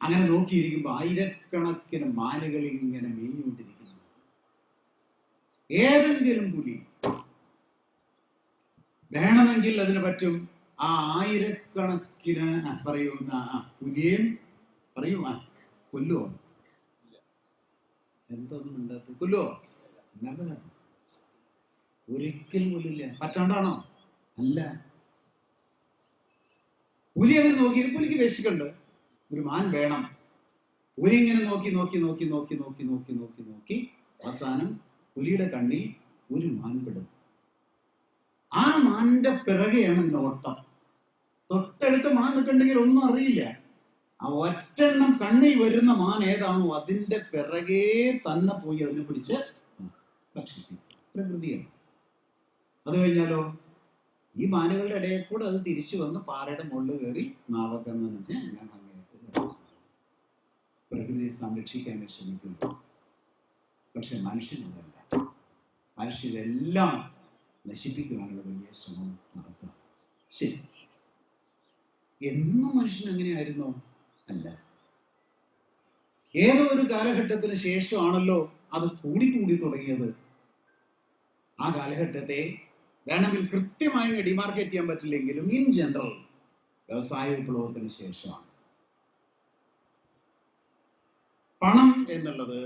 A: അങ്ങനെ നോക്കിയിരിക്കുമ്പോൾ ആയിരക്കണക്കിന് മാനുകൾ ഇങ്ങനെ മേഞ്ഞുകൊണ്ടിരിക്കുന്നു. ഏതെങ്കിലും പുലി വേണമെങ്കിൽ അതിന് പറ്റും ആ ആയിരക്കണക്കിന് പറയുന്ന പുലിയും പറയൂ കൊല്ലുവോ? എന്തൊന്നും ഉണ്ടാത്ത കൊല്ലുവോ? ഒരിക്കലും കൊല്ലില്ല. പറ്റാണ്ടാണോ? അല്ല. പുലി അങ്ങനെ നോക്കി, പുലിക്ക് വിശക്കുണ്ട്, ഒരു മാൻ വേണം. പുലി ഇങ്ങനെ നോക്കി നോക്കി നോക്കി നോക്കി നോക്കി നോക്കി നോക്കി നോക്കി അവസാനം പുലിയുടെ കണ്ണിൽ ഒരു മാൻ പെടും. ആ മാനിന്റെ പിറകെയാണ് ഇതിന്റെ ഓട്ടം. തൊട്ടടുത്ത് മാൻ നിൽക്കണ്ടെങ്കിൽ ഒന്നും അറിയില്ല. ആ ഒറ്റെണ്ണം കണ്ണിൽ വരുന്ന മാൻ ഏതാണോ അതിന്റെ പിറകെ തന്നെ പോയി അതിനെ പിടിച്ച് ഭക്ഷിക്കും. പ്രകൃതിയാണ്. അത് കഴിഞ്ഞാലോ ഈ മാനുകളുടെ ഇടയിൽ കൂടെ അത് തിരിച്ചു വന്ന് പാറയുടെ മുകളിൽ കയറി നാവൊക്കെ നനച്ച് അങ്ങനെ പ്രകൃതിയെ സംരക്ഷിക്കാൻ ശ്രമിക്കുന്നു. പക്ഷെ മനുഷ്യനതല്ല. മനുഷ്യരെല്ലാം നശിപ്പിക്കുവാനുള്ള വലിയ ശ്രമം നടത്തുക. ശരി, എന്നും മനുഷ്യൻ എങ്ങനെയായിരുന്നോ? അല്ല. ഏതോ ഒരു കാലഘട്ടത്തിന് ശേഷമാണല്ലോ അത് കൂടി തുടങ്ങിയത്. ആ കാലഘട്ടത്തെ വേണമെങ്കിൽ കൃത്യമായി ഡിമാർക്കേറ്റ് ചെയ്യാൻ പറ്റില്ലെങ്കിലും ഇൻ ജനറൽ വ്യവസായ വിപ്ലവത്തിന് ശേഷമാണ്. പണം എന്നുള്ളത്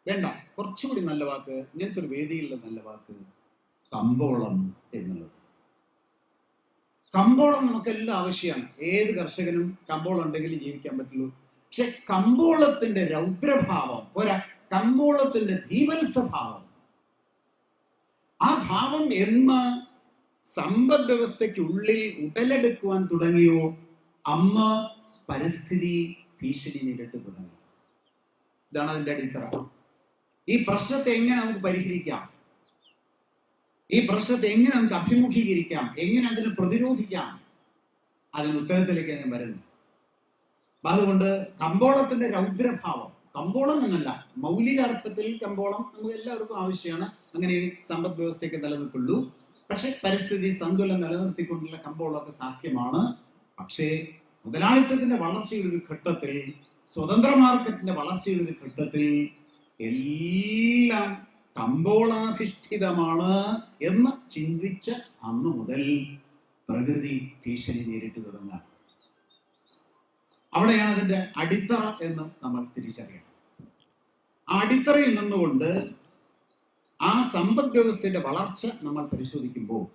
A: വേണ്ട, കുറച്ചുകൂടി നല്ല വാക്ക്, ഇങ്ങനത്തെ ഒരു വേദിയിലുള്ള നല്ല വാക്ക്, കമ്പോളം എന്നുള്ളത്. കമ്പോളം നമുക്കെല്ലാം ആവശ്യമാണ്. ഏത് കർഷകനും കമ്പോളം ഉണ്ടെങ്കിൽ ജീവിക്കാൻ പറ്റുള്ളൂ. പക്ഷെ കമ്പോളത്തിന്റെ രൗദ്രഭാവം പോരാ, കമ്പോളത്തിന്റെ ഭീവത്സഭാവം, ആ ഭാവം എന്ന് സമ്പദ് വ്യവസ്ഥയ്ക്കുള്ളിൽ ഉടലെടുക്കുവാൻ തുടങ്ങിയോ അന്ന് പരിസ്ഥിതി ഭീഷണി നേരിട്ട് തുടങ്ങി. ഇതാണ് അതിന്റെ അടിത്തറ. ഈ പ്രശ്നത്തെ എങ്ങനെ നമുക്ക് പരിഹരിക്കാം, ഈ പ്രശ്നത്തെ എങ്ങനെ നമുക്ക് അഭിമുഖീകരിക്കാം, എങ്ങനെ അതിനെ പ്രതിരോധിക്കാം, അതിന് ഉത്തരത്തിലേക്ക് ഞാൻ വരുന്നു. അതുകൊണ്ട് കമ്പോളത്തിന്റെ രൗദ്രഭാവം, കമ്പോളം എന്നല്ല, മൗലിക അർത്ഥത്തിൽ കമ്പോളം നമുക്ക് എല്ലാവർക്കും ആവശ്യമാണ്. അങ്ങനെ സമ്പദ് വ്യവസ്ഥയ്ക്ക് നിലനിൽക്കുള്ളൂ. പക്ഷെ പരിസ്ഥിതി സന്തുലനം നിലനിർത്തിക്കൊണ്ടുള്ള കമ്പോളമൊക്കെ സാധ്യമാണ്. പക്ഷേ മുതലാളിത്തത്തിന്റെ വളർച്ചയുടെ ഒരു ഘട്ടത്തിൽ, സ്വതന്ത്ര മാർക്കറ്റിന്റെ വളർച്ചയുടെ ഒരു ഘട്ടത്തിൽ എല്ലാം കമ്പോളാധിഷ്ഠിതമാണ് എന്ന് ചിന്തിച്ച അന്നു മുതൽ പ്രകൃതി ഭീഷണി നേരിട്ട് തുടങ്ങുക. അവിടെയാണ് അതിന്റെ അടിത്തറ എന്ന് നമ്മൾ തിരിച്ചറിയണം. ആ അടിത്തറയിൽ നിന്നുകൊണ്ട് ആ സമ്പദ് വ്യവസ്ഥയുടെ വളർച്ച നമ്മൾ പരിശോധിക്കുമ്പോൾ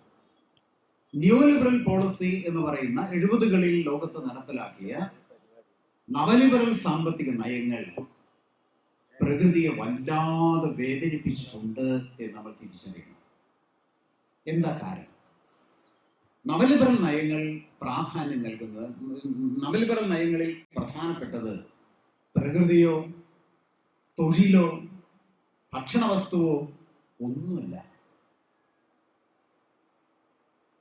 A: ന്യൂലിബറൽ പോളിസി എന്ന് പറയുന്ന 70കളിൽ ലോകത്ത് നടപ്പിലാക്കിയ നവലിബറൽ സാമ്പത്തിക നയങ്ങൾ പ്രകൃതിയെ വല്ലാതെ വേദനിപ്പിച്ചിട്ടുണ്ട് എന്ന് നമ്മൾ തിരിച്ചറിയണം. എന്താ കാരണം? നവലിബറൽ നയങ്ങൾ പ്രാധാന്യം നൽകുന്നത്, നവലിബറൽ നയങ്ങളിൽ പ്രധാനപ്പെട്ടത് പ്രകൃതിയോ തൊഴിലോ ഭക്ഷണ വസ്തുവോ ഒന്നുമില്ല.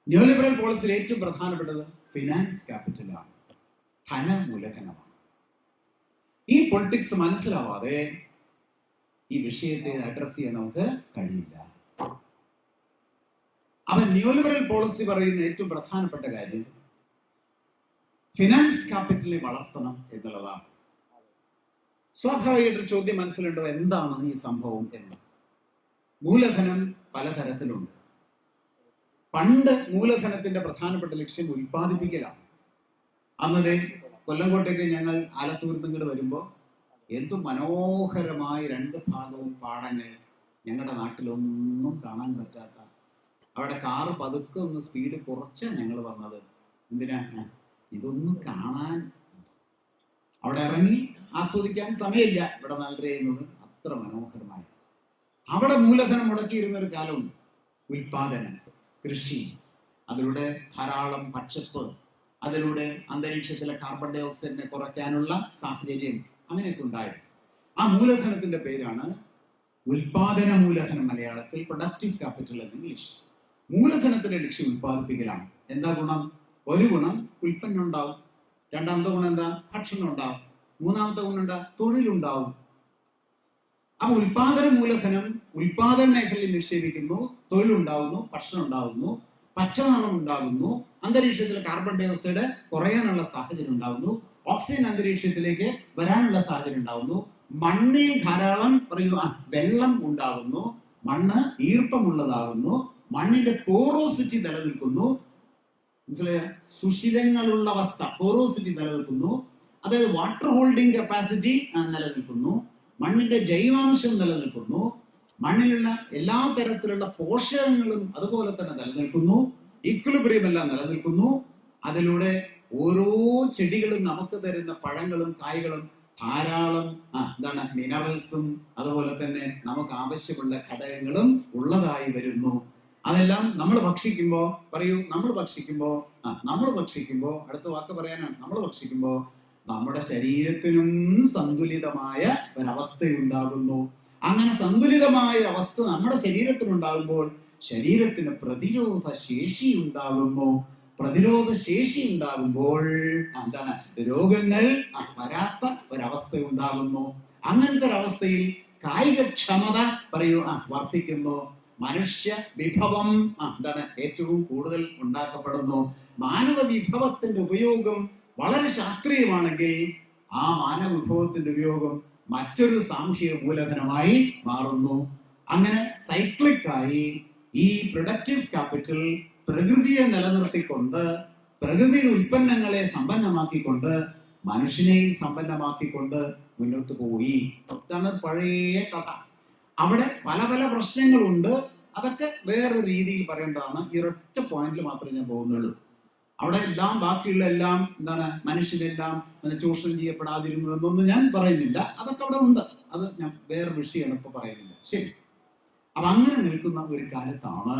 A: ന്യൂലിബറൽ പോളിസിയിൽ ഏറ്റവും പ്രധാനപ്പെട്ടത് ഫിനാൻസ് ക്യാപിറ്റലാണ്, ധനമൂലധനമാണ്. ഈ പൊളിറ്റിക്സ് മനസ്സിലാവാതെ ഈ വിഷയത്തെ അഡ്രസ് ചെയ്യാൻ നമുക്ക് കഴിയില്ല. അവൻ ന്യൂലിബറൽ പോളിസി പറയുന്ന ഏറ്റവും പ്രധാനപ്പെട്ട കാര്യം ഫിനാൻസ് ക്യാപിറ്റലിനെ വളർത്തണം എന്നുള്ളതാണ്. സ്വാഭാവികമായിട്ടൊരു ചോദ്യം മനസ്സിലുണ്ടോ, എന്താണ് ഈ സംഭവം എന്ന്? മൂലധനം പലതരത്തിലുണ്ട്. പണ്ട് മൂലധനത്തിന്റെ പ്രധാനപ്പെട്ട ലക്ഷ്യം ഉൽപ്പാദിപ്പിക്കലാണ്. അന്നതെ കൊല്ലംകോട്ടേക്ക് ഞങ്ങൾ ആലത്തൂരിൽ നിന്ന് വരുമ്പോൾ എന്തു മനോഹരമായ 2 ഭാഗവും പാടങ്ങൾ, ഞങ്ങളുടെ നാട്ടിലൊന്നും കാണാൻ പറ്റാത്ത. അവിടെ കാറ് പതുക്കെ ഒന്ന് സ്പീഡ് കുറച്ചാണ് ഞങ്ങൾ വന്നത്. എന്തിനാ? ഇതൊന്നും കാണാൻ, അവിടെ ഇറങ്ങി ആസ്വദിക്കാൻ സമയമില്ല. ഇവിടെ നല്ല അത്ര മനോഹരമായ, അവിടെ മൂലധനം മുടക്കിയിരുന്ന ഒരു കാലമുണ്ട്. ഉൽപാദനം, കൃഷി, അതിലൂടെ ധാരാളം പച്ചപ്പ്, അതിലൂടെ അന്തരീക്ഷത്തിലെ കാർബൺ ഡൈ ഓക്സൈഡിനെ കുറയ്ക്കാനുള്ള സാഹചര്യം അങ്ങനെയൊക്കെ ഉണ്ടായിരുന്നു. ആ മൂലധനത്തിന്റെ പേരാണ് ഉൽപാദന മൂലധനം, മലയാളത്തിൽ പ്രൊഡക്റ്റീവ് ക്യാപിറ്റൽ എന്ന് ഇംഗ്ലീഷ്. മൂലധനത്തിന്റെ ലക്ഷ്യം ഉൽപ്പാദിപ്പിക്കലാണ്. എന്താ ഗുണം? ഒരു ഗുണം ഉൽപ്പന്നം ഉണ്ടാവും, രണ്ടാമത്തെ ഗുണം എന്താ? ഭക്ഷണം ഉണ്ടാവും, മൂന്നാമത്തെ ഗുണം എന്താ? തൊഴിലുണ്ടാവും. അപ്പൊ ഉൽപാദന മൂലധനം ഉൽപാദന മേഖലയിൽ നിക്ഷേപിക്കുന്നു, തൊഴിലുണ്ടാവുന്നു, ഭക്ഷണം ഉണ്ടാവുന്നു, പച്ചനിറം ഉണ്ടാകുന്നു, അന്തരീക്ഷത്തിൽ കാർബൺ ഡൈ ഓക്സൈഡ് കുറയാനുള്ള സാഹചര്യം ഉണ്ടാകുന്നു, ഓക്സിജൻ അന്തരീക്ഷത്തിലേക്ക് വരാനുള്ള സാഹചര്യം ഉണ്ടാകുന്നു, മണ്ണിൽ ധാരാളം വെള്ളം ഉണ്ടാകുന്നു, മണ്ണ് ഈർപ്പമുള്ളതാകുന്നു, മണ്ണിന്റെ പോറോസിറ്റി നിലനിൽക്കുന്നു, മനസ്സിലായ? സുഷിരങ്ങളുള്ള അവസ്ഥ, പോറോസിറ്റി നിലനിൽക്കുന്നു, അതായത് വാട്ടർ ഹോൾഡിംഗ് കപ്പാസിറ്റി നിലനിൽക്കുന്നു, മണ്ണിന്റെ ജൈവാംശം നിലനിൽക്കുന്നു, മണ്ണിലുള്ള എല്ലാ തരത്തിലുള്ള പോഷകങ്ങളും അതുപോലെ തന്നെ നിലനിൽക്കുന്നു, ഈക്വിലിബ്രിയം എല്ലാം നിലനിൽക്കുന്നു. അതിലൂടെ ഓരോ ചെടികളും നമുക്ക് തരുന്ന പഴങ്ങളും കായ്കളും ധാരാളം മിനറൽസും അതുപോലെ തന്നെ നമുക്ക് ആവശ്യമുള്ള ഘടകങ്ങളും ഉള്ളതായി വരുന്നു. അതെല്ലാം നമ്മൾ ഭക്ഷിക്കുമ്പോ അടുത്ത വാക്ക് പറയാനാണ്, നമ്മൾ ഭക്ഷിക്കുമ്പോ നമ്മുടെ ശരീരത്തിനും സന്തുലിതമായ ഒരവസ്ഥയുണ്ടാകുന്നു. അങ്ങനെ സന്തുലിതമായ അവസ്ഥ നമ്മുടെ ശരീരത്തിനുണ്ടാകുമ്പോൾ ശരീരത്തിന് പ്രതിരോധ ശേഷി ഉണ്ടാകുന്നു. പ്രതിരോധ ശേഷി ഉണ്ടാകുമ്പോൾ രോഗങ്ങൾ വരാത്ത ഒരവസ്ഥ ഉണ്ടാകുന്നു. അങ്ങനത്തെ ഒരവസ്ഥയിൽ കായികക്ഷമത വർദ്ധിക്കുന്നു. മനുഷ്യ വിഭവം ഏറ്റവും കൂടുതൽ ഉണ്ടാക്കപ്പെടുന്നു. മാനവ വിഭവത്തിന്റെ ഉപയോഗം വളരെ ശാസ്ത്രീയമാണെങ്കിൽ ആ മാനവ വിഭവത്തിന്റെ ഉപയോഗം മറ്റൊരു സാമൂഹിക മൂലധനമായി മാറുന്നു. അങ്ങനെ സൈക്ലിക്കായി ഈ പ്രൊഡക്റ്റീവ് ക്യാപിറ്റൽ പ്രകൃതിയെ നിലനിർത്തിക്കൊണ്ട്, പ്രകൃതിയുടെ ഉൽപ്പന്നങ്ങളെ സമ്പന്നമാക്കിക്കൊണ്ട്, മനുഷ്യനെയും സമ്പന്നമാക്കിക്കൊണ്ട് മുന്നോട്ട് പോയി. ഇതാണ് പഴയ കഥ. അവിടെ പല പല പ്രശ്നങ്ങളുണ്ട്. അതൊക്കെ വേറൊരു രീതിയിൽ പറയേണ്ടതാണ്. ഈ ഒരൊറ്റ പോയിന്റിൽ മാത്രമേ ഞാൻ പോകുന്നുള്ളൂ. അവിടെ എല്ലാം ബാക്കിയുള്ള എല്ലാം മനുഷ്യരെല്ലാം ചൂഷണം ചെയ്യപ്പെടാതിരുന്നു എന്നൊന്നും ഞാൻ പറയുന്നില്ല. അതൊക്കെ അവിടെ ഉണ്ട്. അത് ഞാൻ വേറെ വിഷയമാണ്, ഇപ്പൊ പറയുന്നില്ല. ശരി. അപ്പൊ അങ്ങനെ നിൽക്കുന്ന ഒരു കാലത്താണ്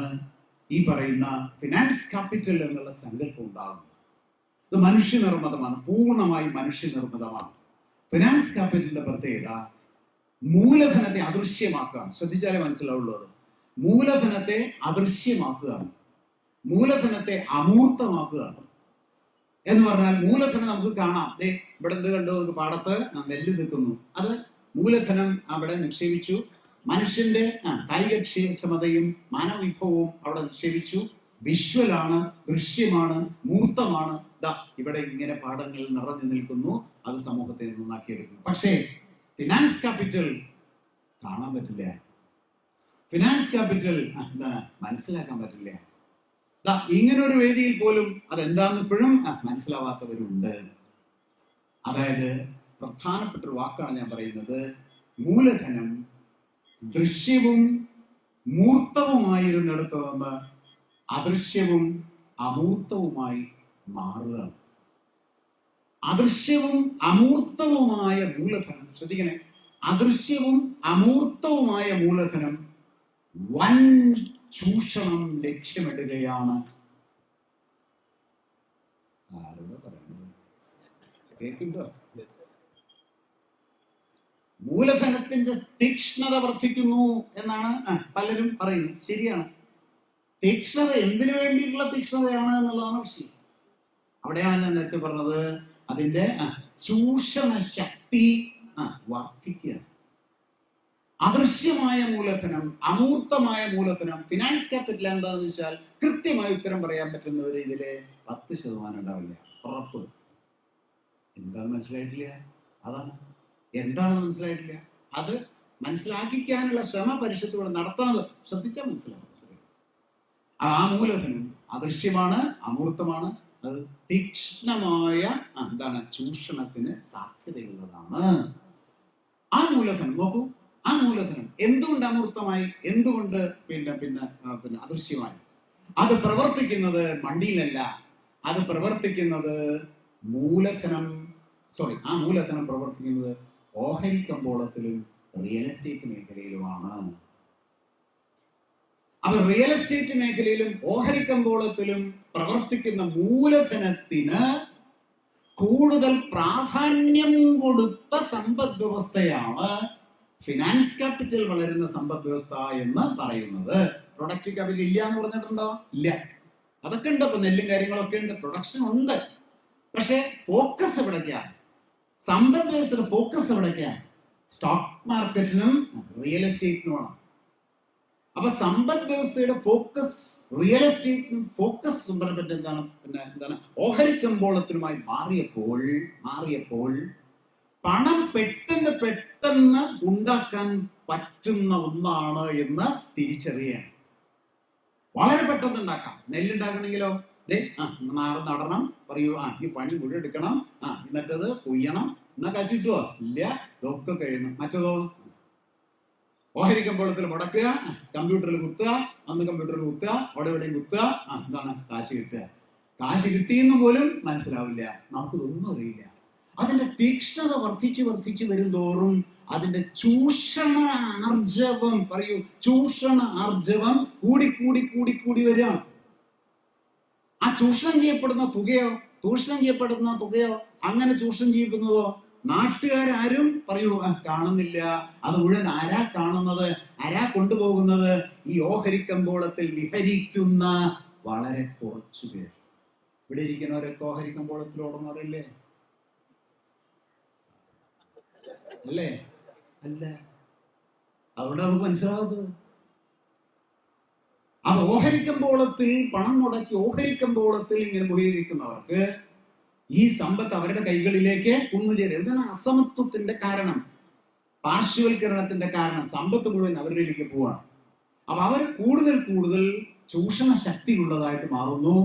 A: ഈ പറയുന്ന ഫിനാൻസ് ക്യാപിറ്റൽ എന്നുള്ള സങ്കല്പം ഉണ്ടാകുന്നത്. ഇത് മനുഷ്യനിർമ്മിതമാണ്, പൂർണ്ണമായി മനുഷ്യനിർമ്മിതമാണ്. ഫിനാൻസ് ക്യാപിറ്റലിന്റെ പ്രത്യേകത മൂലധനത്തെ അദൃശ്യമാക്കുകയാണ്. ശ്രദ്ധിച്ചാലേ മനസ്സിലാവുള്ളൂ. അത് മൂലധനത്തെ അദൃശ്യമാക്കുകയാണ്, മൂലധനത്തെ അമൂർത്തമാക്കുകയാണ്. എന്ന് പറഞ്ഞാൽ മൂലധനം നമുക്ക് കാണാം. ഇവിടെ എന്ത് കണ്ടു? പാടത്ത് നെല്ല് നിൽക്കുന്നു. അത് മൂലധനം അവിടെ നിക്ഷേപിച്ചു. മനുഷ്യന്റെ കായികക്ഷമതയും മാനവവിഭവവും അവിടെ നിക്ഷേപിച്ചു. വിഷ്വലാണ്, ദൃശ്യമാണ്, മൂർത്തമാണ്. ഇവിടെ ഇങ്ങനെ പാടങ്ങൾ നിറഞ്ഞു നിൽക്കുന്നു. അത് സമൂഹത്തെ നന്നാക്കിയെടുക്കുന്നു. പക്ഷേ ഫിനാൻസ് ക്യാപിറ്റൽ കാണാൻ പറ്റില്ല. ഫിനാൻസ് ക്യാപിറ്റൽ മനസ്സിലാക്കാൻ പറ്റില്ല. ഇങ്ങനൊരു വേദിയിൽ പോലും അതെന്താന്ന് ഇപ്പോഴും മനസ്സിലാവാത്തവരുണ്ട്. അതായത് പ്രധാനപ്പെട്ട ഒരു വാക്കാണ് ഞാൻ പറയുന്നത്. മൂലധനം ദൃശ്യവും മൂർത്തവുമായിരുന്നിടത്ത് നിന്ന് അദൃശ്യവും അമൂർത്തവുമായി മാറുകയാണ്. അദൃശ്യവും അമൂർത്തവുമായ മൂലധനം, ശ്രദ്ധിക്കണേ, അദൃശ്യവും അമൂർത്തവുമായ മൂലധനം വൻ ചൂഷണം ലക്ഷ്യമിടുകയാണ്. ആരോട് പറയുന്നത് കേൾക്കുന്നുണ്ടോ? മൂലധനത്തിന്റെ തീക്ഷ്ണത വർദ്ധിക്കുന്നു എന്നാണ് പലരും പറയുന്നത്. ശരിയാണ്. തീക്ഷ്ണത എന്തിനു വേണ്ടിയിട്ടുള്ള തീക്ഷ്ണതയാണ് എന്നുള്ളതാണ് വിഷയം. അവിടെയാണ് ഞാൻ നേരത്തെ പറഞ്ഞത്, അതിന്റെ ചൂഷണ ശക്തി വർദ്ധിക്കുകയാണ്. അദൃശ്യമായ മൂലധനം, അമൂർത്തമായ മൂലധനം, ഫിനാൻസ് ക്യാപിറ്റൽ എന്താണെന്ന് വെച്ചാൽ കൃത്യമായി ഉത്തരം പറയാൻ പറ്റുന്നവർ ഇതില് 10% ഉണ്ടാവില്ല, ഉറപ്പ്. എന്താണെന്ന് മനസ്സിലായിട്ടില്ല. അതാണ് എന്താണെന്ന് മനസ്സിലായിട്ടില്ല. അത് മനസ്സിലാക്കിക്കാനുള്ള ശ്രമ പരിഷത്തുകൾ നടത്തുന്നത് ശ്രദ്ധിച്ചാൽ മനസ്സിലാവും. ആ മൂലധനം അദൃശ്യമാണ്, അമൂർത്തമാണ്. അത് തീക്ഷ്ണമായ ചൂഷണത്തിന് സാധ്യതയുള്ളതാണ്. ആ മൂലധനം നോക്കൂ. ആ മൂലധനം എന്തുകൊണ്ട് അമൂർത്തമായി, എന്തുകൊണ്ട് പിന്നെ അദൃശ്യമായി? അത് പ്രവർത്തിക്കുന്നത് മണ്ണിലല്ല. അത് പ്രവർത്തിക്കുന്നത് ആ മൂലധനം പ്രവർത്തിക്കുന്നത് ഓഹരി കമ്പോളത്തിലും റിയൽ എസ്റ്റേറ്റ് മേഖലയിലുമാണ്. അപ്പൊ റിയൽ എസ്റ്റേറ്റ് മേഖലയിലും ഓഹരി കമ്പോളത്തിലും പ്രവർത്തിക്കുന്ന മൂലധനത്തിന് കൂടുതൽ പ്രാധാന്യം കൊടുത്ത സമ്പദ് വ്യവസ്ഥയാണ് ഫിനാൻസ് ക്യാപിറ്റൽ വളരുന്ന സമ്പദ് വ്യവസ്ഥ എന്ന് പറയുന്നത്. പ്രൊഡക്റ്റ് ക്യാപിറ്റൽ ഇല്ല എന്ന് പറഞ്ഞിട്ടുണ്ടോ? ഇല്ല. അതൊക്കെ ഉണ്ട്. ഇപ്പൊ നെല്ലും കാര്യങ്ങളൊക്കെ ഉണ്ട്, പ്രൊഡക്ഷൻ ഉണ്ട്. പക്ഷെ ഫോക്കസ് എവിടേക്കാണ്? സമ്പദ് വ്യവസ്ഥയുടെ ഫോക്കസ് എവിടേക്കാണ്? സ്റ്റോക്ക് മാർക്കറ്റിനും റിയൽ എസ്റ്റേറ്റിനുമാണ്. അപ്പൊ സമ്പദ് വ്യവസ്ഥയുടെ ഫോക്കസ് റിയൽ എസ്റ്റേറ്റിനും ഫോക്കസ് എന്താണ് ഓഹരിക്കമ്പോളത്തിനുമായി മാറിയപ്പോൾ പണം പെട്ടെന്ന് ഉണ്ടാക്കാൻ പറ്റുന്ന ഒന്നാണ് എന്ന് തിരിച്ചറിയാണ്. വളരെ പെട്ടെന്ന് ഉണ്ടാക്കാം. നെല്ലുണ്ടാക്കണമെങ്കിലോ നടണം, പറയൂ ഈ പണി മുഴുവൻ എടുക്കണം, എന്നിട്ടത് കൊയ്യണം, എന്നാ കാശ് കിട്ടുവോ? ഇല്ല. ഇതൊക്കെ കഴിയണം. മറ്റതോ ഓഹരിക്കമ്പോളത്തിൽ മുടക്കുക, കമ്പ്യൂട്ടറിൽ കുത്തുക, കമ്പ്യൂട്ടറിൽ കുത്തുക, അവിടെ എവിടെയും കുത്തുക, എന്താണ് കാശ് കിട്ടുക. കാശ് കിട്ടിയെന്ന് പോലും മനസ്സിലാവില്ല. നമുക്കിതൊന്നും അറിയില്ല. അതിന്റെ തീക്ഷ്ണത വർദ്ധിച്ച് വരുംതോറും അതിന്റെ ചൂഷണ ആർജവം കൂടി വരികയാണ്. ആ ചൂഷണം ചെയ്യപ്പെടുന്ന തുകയോ അങ്ങനെ ചൂഷണം ചെയ്യപ്പെടുന്നതോ നാട്ടുകാരും കാണുന്നില്ല. അത് മുഴുവൻ ആരാ കാണുന്നത്? ആരാ കൊണ്ടുപോകുന്നത്? ഈ ഓഹരിക്കമ്പോളത്തിൽ വിഹരിക്കുന്ന വളരെ കുറച്ചു പേർ. ഇവിടെ ഇരിക്കുന്നവരൊക്കെ ഓഹരിക്കമ്പോളത്തിൽ ഓടുന്നവരല്ലേ? അല്ലേ? അല്ല. അതുകൊണ്ട് നമുക്ക് മനസ്സിലാവുന്നത്. അപ്പൊ ഓഹരിക്കമ്പോളത്തിൽ പണം മുടക്കി ഓഹരിക്കമ്പോളത്തിൽ ഇങ്ങനെ പോയിരിക്കുന്നവർക്ക് ഈ സമ്പത്ത് അവരുടെ കൈകളിലേക്ക് കുന്നുചേരും. ഇതാണ് അസമത്വത്തിന്റെ കാരണം, പാർശ്വവൽക്കരണത്തിന്റെ കാരണം. സമ്പത്ത് മുഴുവൻ അവരിലേക്ക് പോവാണ്. അപ്പൊ അവർ കൂടുതൽ ചൂഷണ ശക്തിയുള്ളതായിട്ട് മാറുന്നു.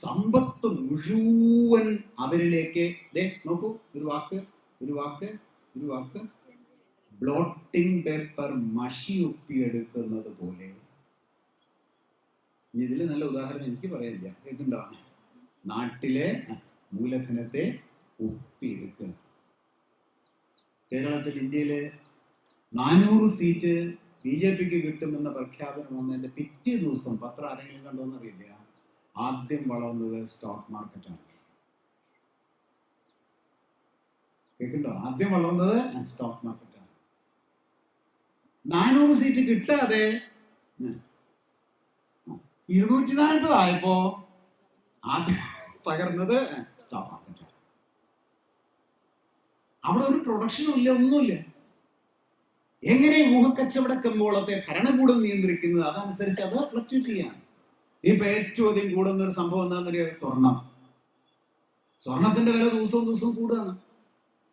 A: സമ്പത്ത് മുഴുവൻ അവരിലേക്ക്. നോക്കൂ, ഒരു വാക്ക് ബ്ലോട്ടിംഗ് പേപ്പർ മഷി ഒപ്പിയെടുക്കുന്നത് പോലെ. ഇതില് നല്ല ഉദാഹരണം എനിക്ക് പറയാനില്ല, കേൾക്കുന്നുണ്ടോ? നാട്ടിലെ മൂലധനത്തെ ഒപ്പിയെടുക്കുക. കേരളത്തിൽ, ഇന്ത്യയില് 400 സീറ്റ് BJPക്ക് കിട്ടുമെന്ന പ്രഖ്യാപനം വന്നതിന്റെ പിറ്റേ ദിവസം പത്രം ആരെങ്കിലും കണ്ടോന്നറിയില്ല, ആദ്യം വളർന്നത് സ്റ്റോക്ക് മാർക്കറ്റാണ്. കേൾക്കുന്നുണ്ടോ? ആദ്യം വളർന്നത് സ്റ്റോക്ക് മാർക്കറ്റാണ്. 400 സീറ്റ് കിട്ടാതെ 240 ആയപ്പോ ആദ്യം തകർന്നത് സ്റ്റോക്ക് മാർക്കറ്റാണ്. അവിടെ ഒരു പ്രൊഡക്ഷനും ഇല്ല, ഒന്നുമില്ല. എങ്ങനെ ഊഹക്കച്ചവട കമ്പോളത്തെ ഭരണകൂടം നിയന്ത്രിക്കുന്നത്? അതനുസരിച്ച് അത് ഫ്ലക്ച്വേറ്റ് ചെയ്യാണ്. ഇപ്പൊ ഏറ്റവും അധികം കൂടുന്ന ഒരു സംഭവം എന്താണെന്നറിയോ? സ്വർണത്തിന്റെ വില ദിവസവും കൂടുകയാണ്.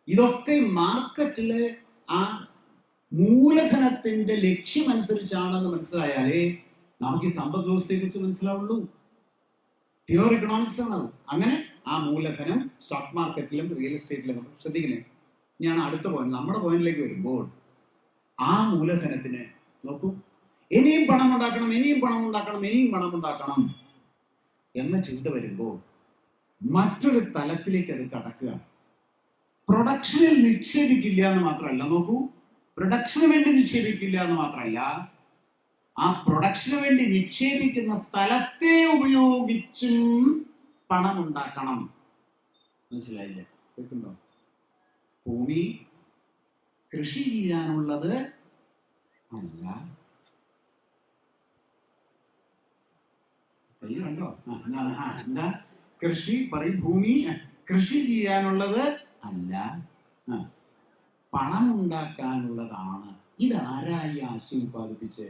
A: ഇതൊക്കെ മാർക്കറ്റിലെ ആ മൂലധനത്തിന്റെ ലക്ഷ്യം അനുസരിച്ചാണെന്ന് മനസ്സിലായാലേ നമുക്ക് ഈ സമ്പദ് വ്യവസ്ഥയെ കുറിച്ച് മനസ്സിലാവുള്ളൂ. പ്യുവർ എക്കണോമിക്സ് ആണ് അത്. അങ്ങനെ ആ മൂലധനം സ്റ്റോക്ക് മാർക്കറ്റിലും റിയൽ എസ്റ്റേറ്റിലും ശ്രദ്ധിക്കണേ. ഇനിയാണ് അടുത്ത പോയിന്റ്. നമ്മുടെ പോയിന്റിലേക്ക് വരുമ്പോൾ ആ മൂലധനത്തിന് നോക്കൂ, ഇനിയും പണം ഉണ്ടാക്കണം എന്ന ചിന്ത വരുമ്പോൾ മറ്റൊരു തലത്തിലേക്ക് അത് കടക്കുകയാണ്. പ്രൊഡക്ഷനിൽ നിക്ഷേപിക്കില്ല എന്ന് മാത്രമല്ല, നോക്കൂ, പ്രൊഡക്ഷന് വേണ്ടി നിക്ഷേപിക്കില്ല എന്ന് മാത്രമല്ല, ആ പ്രൊഡക്ഷന് വേണ്ടി നിക്ഷേപിക്കുന്ന സ്ഥലത്തെ ഉപയോഗിച്ചും പണം ഉണ്ടാക്കണം. മനസ്സിലായില്ലേ? കേൾക്കുന്നുണ്ടോ? ഭൂമി കൃഷി ചെയ്യാനുള്ളത് അല്ല. കണ്ടോ? എന്താ കൃഷി പറയും? ഭൂമി കൃഷി ചെയ്യാനുള്ളത് അല്ല, പണം ഉണ്ടാക്കാനുള്ളതാണ്. ഇതാരായി ആശയം ഉത്പാദിപ്പിച്ച്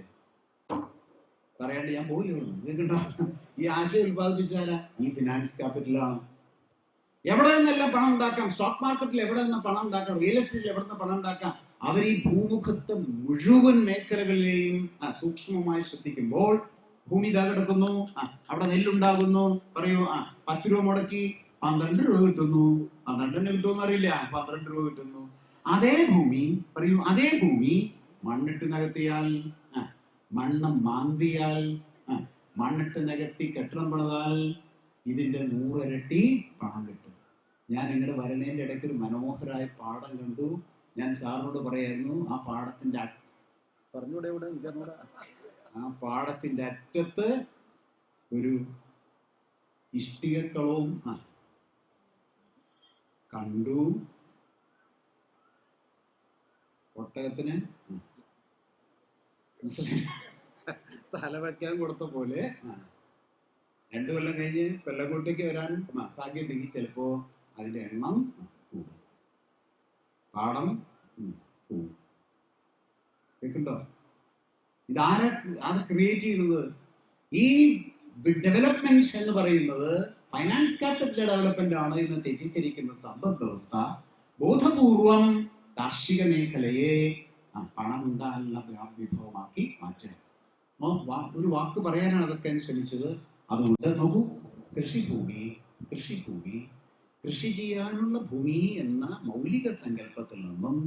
A: പറയാണ്ട് ഞാൻ പോലും. ഈ ആശയം ഉത്പാദിപ്പിച്ചാരാ? ഈ ഫിനാൻസ് ക്യാപിറ്റലാണ്. എവിടെ നിന്നെല്ലാം പണം ഉണ്ടാക്കാം? സ്റ്റോക്ക് മാർക്കറ്റിൽ എവിടെ നിന്ന് പണം ഉണ്ടാക്കാം? റിയൽ എസ്റ്റേറ്റിൽ എവിടെ നിന്ന് പണം ഉണ്ടാക്കാം? അവർ ഈ ഭൂമുഖത്തെ മുഴുവൻ മേഖലകളിലെയും സൂക്ഷ്മമായി ശ്രദ്ധിക്കുമ്പോൾ ഭൂമി ഇതാ കിടക്കുന്നു, അവിടെ നെല്ലുണ്ടാകുന്നു, പറയൂ 10 രൂപ മുടക്കി 12 രൂപ കിട്ടുന്നു. 12 കിട്ടുമെന്ന് അറിയില്ല, 12 രൂപ കിട്ടുന്നു. അതേ ഭൂമി മണ്ണിട്ട് നികത്തിയാൽ, മണ്ണ് മാന്തിയാൽ, മണ്ണിട്ട് നികത്തി കെട്ടിടം പണിതാൽ ഇതിന്റെ 100 ഇരട്ടി പണം കിട്ടും. ഞാൻ ഇങ്ങോട്ട് വരുന്നതിൻ്റെ ഇടയ്ക്ക് ഒരു മനോഹരമായ പാടം കണ്ടു. ഞാൻ സാറിനോട് പറയായിരുന്നു, ആ പാടത്തിന്റെ പറഞ്ഞൂടെ ഇവിടെ ഇതോടെ, ആ പാടത്തിന്റെ അറ്റത്ത് ഒരു ഇഷ്ടികക്കളവും കണ്ടു. ഒട്ടകത്തിന് മനസ്സിലായി തല വയ്ക്കാൻ കൊടുത്ത പോലെ 2 കൊല്ലം കഴിഞ്ഞ് കൊല്ലങ്കോട്ടേക്ക് വരാൻ ഭാഗ്യമുണ്ടെങ്കിൽ ചിലപ്പോ അതിന്റെ എണ്ണം കൂടും, പാടം കൂടും. കേൾക്കുന്നുണ്ടോ? ആര് ക്രിയേറ്റ് ചെയ്യുന്നത്? ഈ ഡെവലപ്മെന്റ് എന്ന് പറയുന്നത് ഫൈനാൻസ് ക്യാപിറ്റൽ ഡെവലപ്മെന്റ് ആണ് എന്ന് തെറ്റിദ്ധരിക്കുന്ന സമ്പദ് വ്യവസ്ഥ ബോധപൂർവം കാർഷിക മേഖലയെ പണമുണ്ടാകുന്ന വിഭവമാക്കി മാറ്റുക. ഒരു വാക്ക് പറയാനാണ് അതൊക്കെ ശ്രമിച്ചത്. അതുകൊണ്ട് നോക്കൂ, കൃഷിഭൂമി കൃഷി ചെയ്യാനുള്ള ഭൂമി എന്ന മൗലിക സങ്കല്പത്തിൽ നിന്നും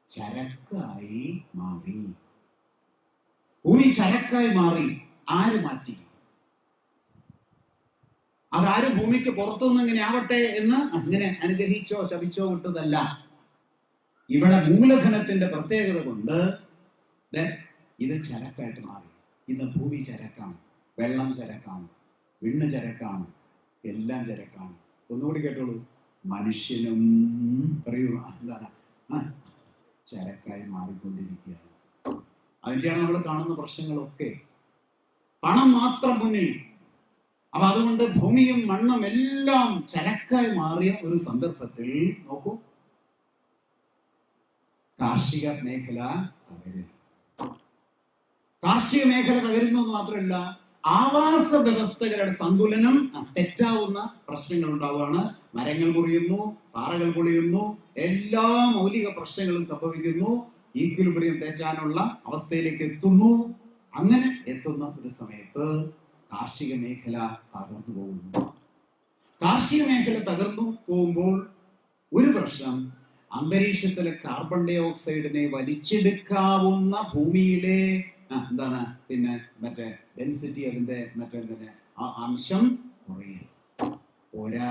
A: ചരക്കായി മാറി. ഭൂമി ചരക്കായി മാറി. ആര് മാറ്റി? അതാരും ഭൂമിക്ക് പുറത്തുനിന്ന് ഇങ്ങനെ ആവട്ടെ എന്ന് അങ്ങനെ അനുഗ്രഹിച്ചോ ശപിച്ചോ വിട്ടതല്ല. ഇവിടെ മൂലധനത്തിന്റെ പ്രത്യേകത കൊണ്ട് ഇത് ചരക്കായിട്ട് മാറി. ഇന്ന് ഭൂമി ചരക്കാണ്, വെള്ളം ചരക്കാണ്, വിണ്ണ് ചരക്കാണ്, എല്ലാം ചരക്കാണ്. ഒന്നുകൂടി കേട്ടോളൂ, മനുഷ്യനും പറയൂ എന്താണ് ചരക്കായി മാറിക്കൊണ്ടിരിക്കുകയാണ്. അതിൻ്റെയാണ് നമ്മൾ കാണുന്ന പ്രശ്നങ്ങളൊക്കെ. പണം മാത്രം മുന്നിൽ. അപ്പൊ അതുകൊണ്ട് ഭൂമിയും മണ്ണും എല്ലാം ചരക്കായി മാറിയ ഒരു സന്ദർഭത്തിൽ നോക്കൂ, കാർഷിക മേഖല തകരുന്നു. കാർഷിക മേഖല തകരുന്നു എന്ന് മാത്രമല്ല, ആവാസ വ്യവസ്ഥകളുടെ സന്തുലനം തെറ്റാവുന്ന പ്രശ്നങ്ങൾ ഉണ്ടാവുകയാണ്. മരങ്ങൾ മുറിയുന്നു, പാറകൾ പൊളിയുന്നു, എല്ലാ മൗലിക പ്രശ്നങ്ങളും സംഭവിക്കുന്നു. ഈക്വിലിബ്രിയം തെറ്റാനുള്ള അവസ്ഥയിലേക്ക് എത്തുന്നു. അങ്ങനെ എത്തുന്ന ഒരു സമയത്ത് കാർഷിക മേഖല തകർന്നു പോകുന്നു. കാർഷിക മേഖല തകർന്നു പോകുമ്പോൾ ഒരു പ്രശ്നം, അന്തരീക്ഷത്തിലെ കാർബൺ ഡൈ ഓക്സൈഡിനെ വലിച്ചെടുക്കാവുന്ന ഭൂമിയിലെ എന്താണ് പിന്നെ മറ്റേ ഡെൻസിറ്റി, അതിന്റെ മറ്റേ അംശം കുറയും. പോരാ,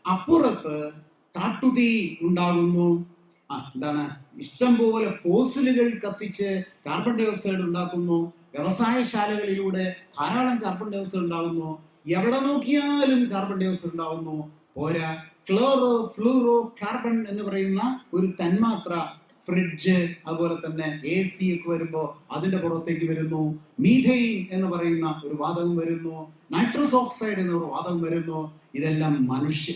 A: അപ്പുറത്ത് കാട്ടുതീ ഉണ്ടാകുന്നു. എന്താണ്, ഇഷ്ടം പോലെ ഫോസിലുകൾ കത്തിച്ച് കാർബൺ ഡൈ ഓക്സൈഡ് ഉണ്ടാക്കുന്നു. വ്യവസായശാലകളിലൂടെ ധാരാളം കാർബൺ ഡൈ ഓക്സൈഡ് ഉണ്ടാകുന്നു. എവിടെ നോക്കിയാലും കാർബൺ ഡൈ ഓക്സൈഡ് ഉണ്ടാകുന്നു. പോരാ, ക്ലോറോ ഫ്ലൂറോ കാർബൺ എന്ന് പറയുന്ന ഒരു തന്മാത്ര ഫ്രിഡ്ജ്, അതുപോലെ തന്നെ AC ഒക്കെ വരുമ്പോൾ അതിന്റെ പുറത്തേക്ക് വരുന്നു. മീഥെയിൻ എന്ന് പറയുന്ന ഒരു വാതകം വരുന്നു. നൈട്രസ് ഓക്സൈഡ് എന്ന ഒരു വാതകം വരുന്നു. ഇതെല്ലാം മനുഷ്യ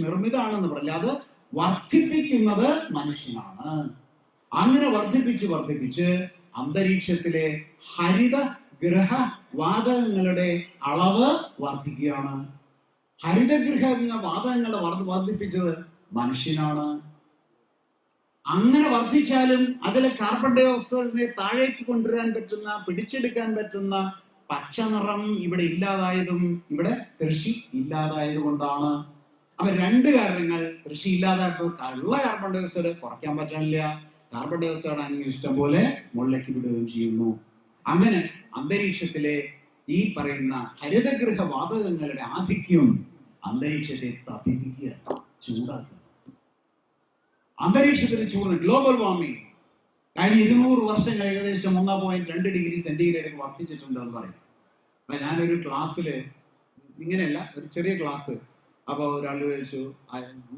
A: നിർമ്മിതമാണെന്ന് പറയില്ല, അത് വർദ്ധിപ്പിക്കുന്നത് മനുഷ്യനാണ്. അങ്ങനെ വർദ്ധിപ്പിച്ച് അന്തരീക്ഷത്തിലെ ഹരിതഗൃഹ വാതകങ്ങളുടെ അളവ് വർദ്ധിക്കുകയാണ്. ഹരിതഗൃഹ വാതകങ്ങളെ വർദ്ധിപ്പിച്ചത് മനുഷ്യനാണ്. അങ്ങനെ വർദ്ധിച്ചാലും അതിലെ കാർബൺ ഡൈ ഓക്സൈഡിനെ താഴേക്ക് കൊണ്ടുവരാൻ പറ്റുന്ന, പിടിച്ചെടുക്കാൻ പറ്റുന്ന പച്ച നിറം ഇവിടെ ഇല്ലാതായതും ഇവിടെ കൃഷി ഇല്ലാതായത് കൊണ്ടാണ്. അപ്പൊ 2 കാരണങ്ങൾ. കൃഷി ഇല്ലാതായപ്പോൾ ഉള്ള കാർബൺ ഡൈ ഓക്സൈഡ് കുറയ്ക്കാൻ പറ്റണില്ല. കാർബൺ ഡൈ ഓക്സൈഡ് ആണെങ്കിൽ ഇഷ്ടം പോലെ മുകളിലേക്ക് വിടുകയും ചെയ്യുന്നു. അങ്ങനെ അന്തരീക്ഷത്തിലെ ഈ പറയുന്ന ഹരിതഗൃഹ വാതകങ്ങളുടെ ആധിക്യം അന്തരീക്ഷത്തെ തപിപ്പിക്കുകയാണ്, ചൂടാക്കുക. അന്തരീക്ഷത്തിന് ചൂട്, ഗ്ലോബൽ വാർമിംഗ് കഴിഞ്ഞ 200 വർഷങ്ങൾ ഏകദേശം 1.2 ഡിഗ്രി സെന്റിഗ്രേഡ് വർദ്ധിച്ചിട്ടുണ്ട് എന്ന് പറയും. അപ്പൊ ഞാനൊരു ക്ലാസ്സില്, ഇങ്ങനെയല്ല, ഒരു ചെറിയ ക്ലാസ്, അപ്പൊ ഒരാൾ ചോദിച്ചു,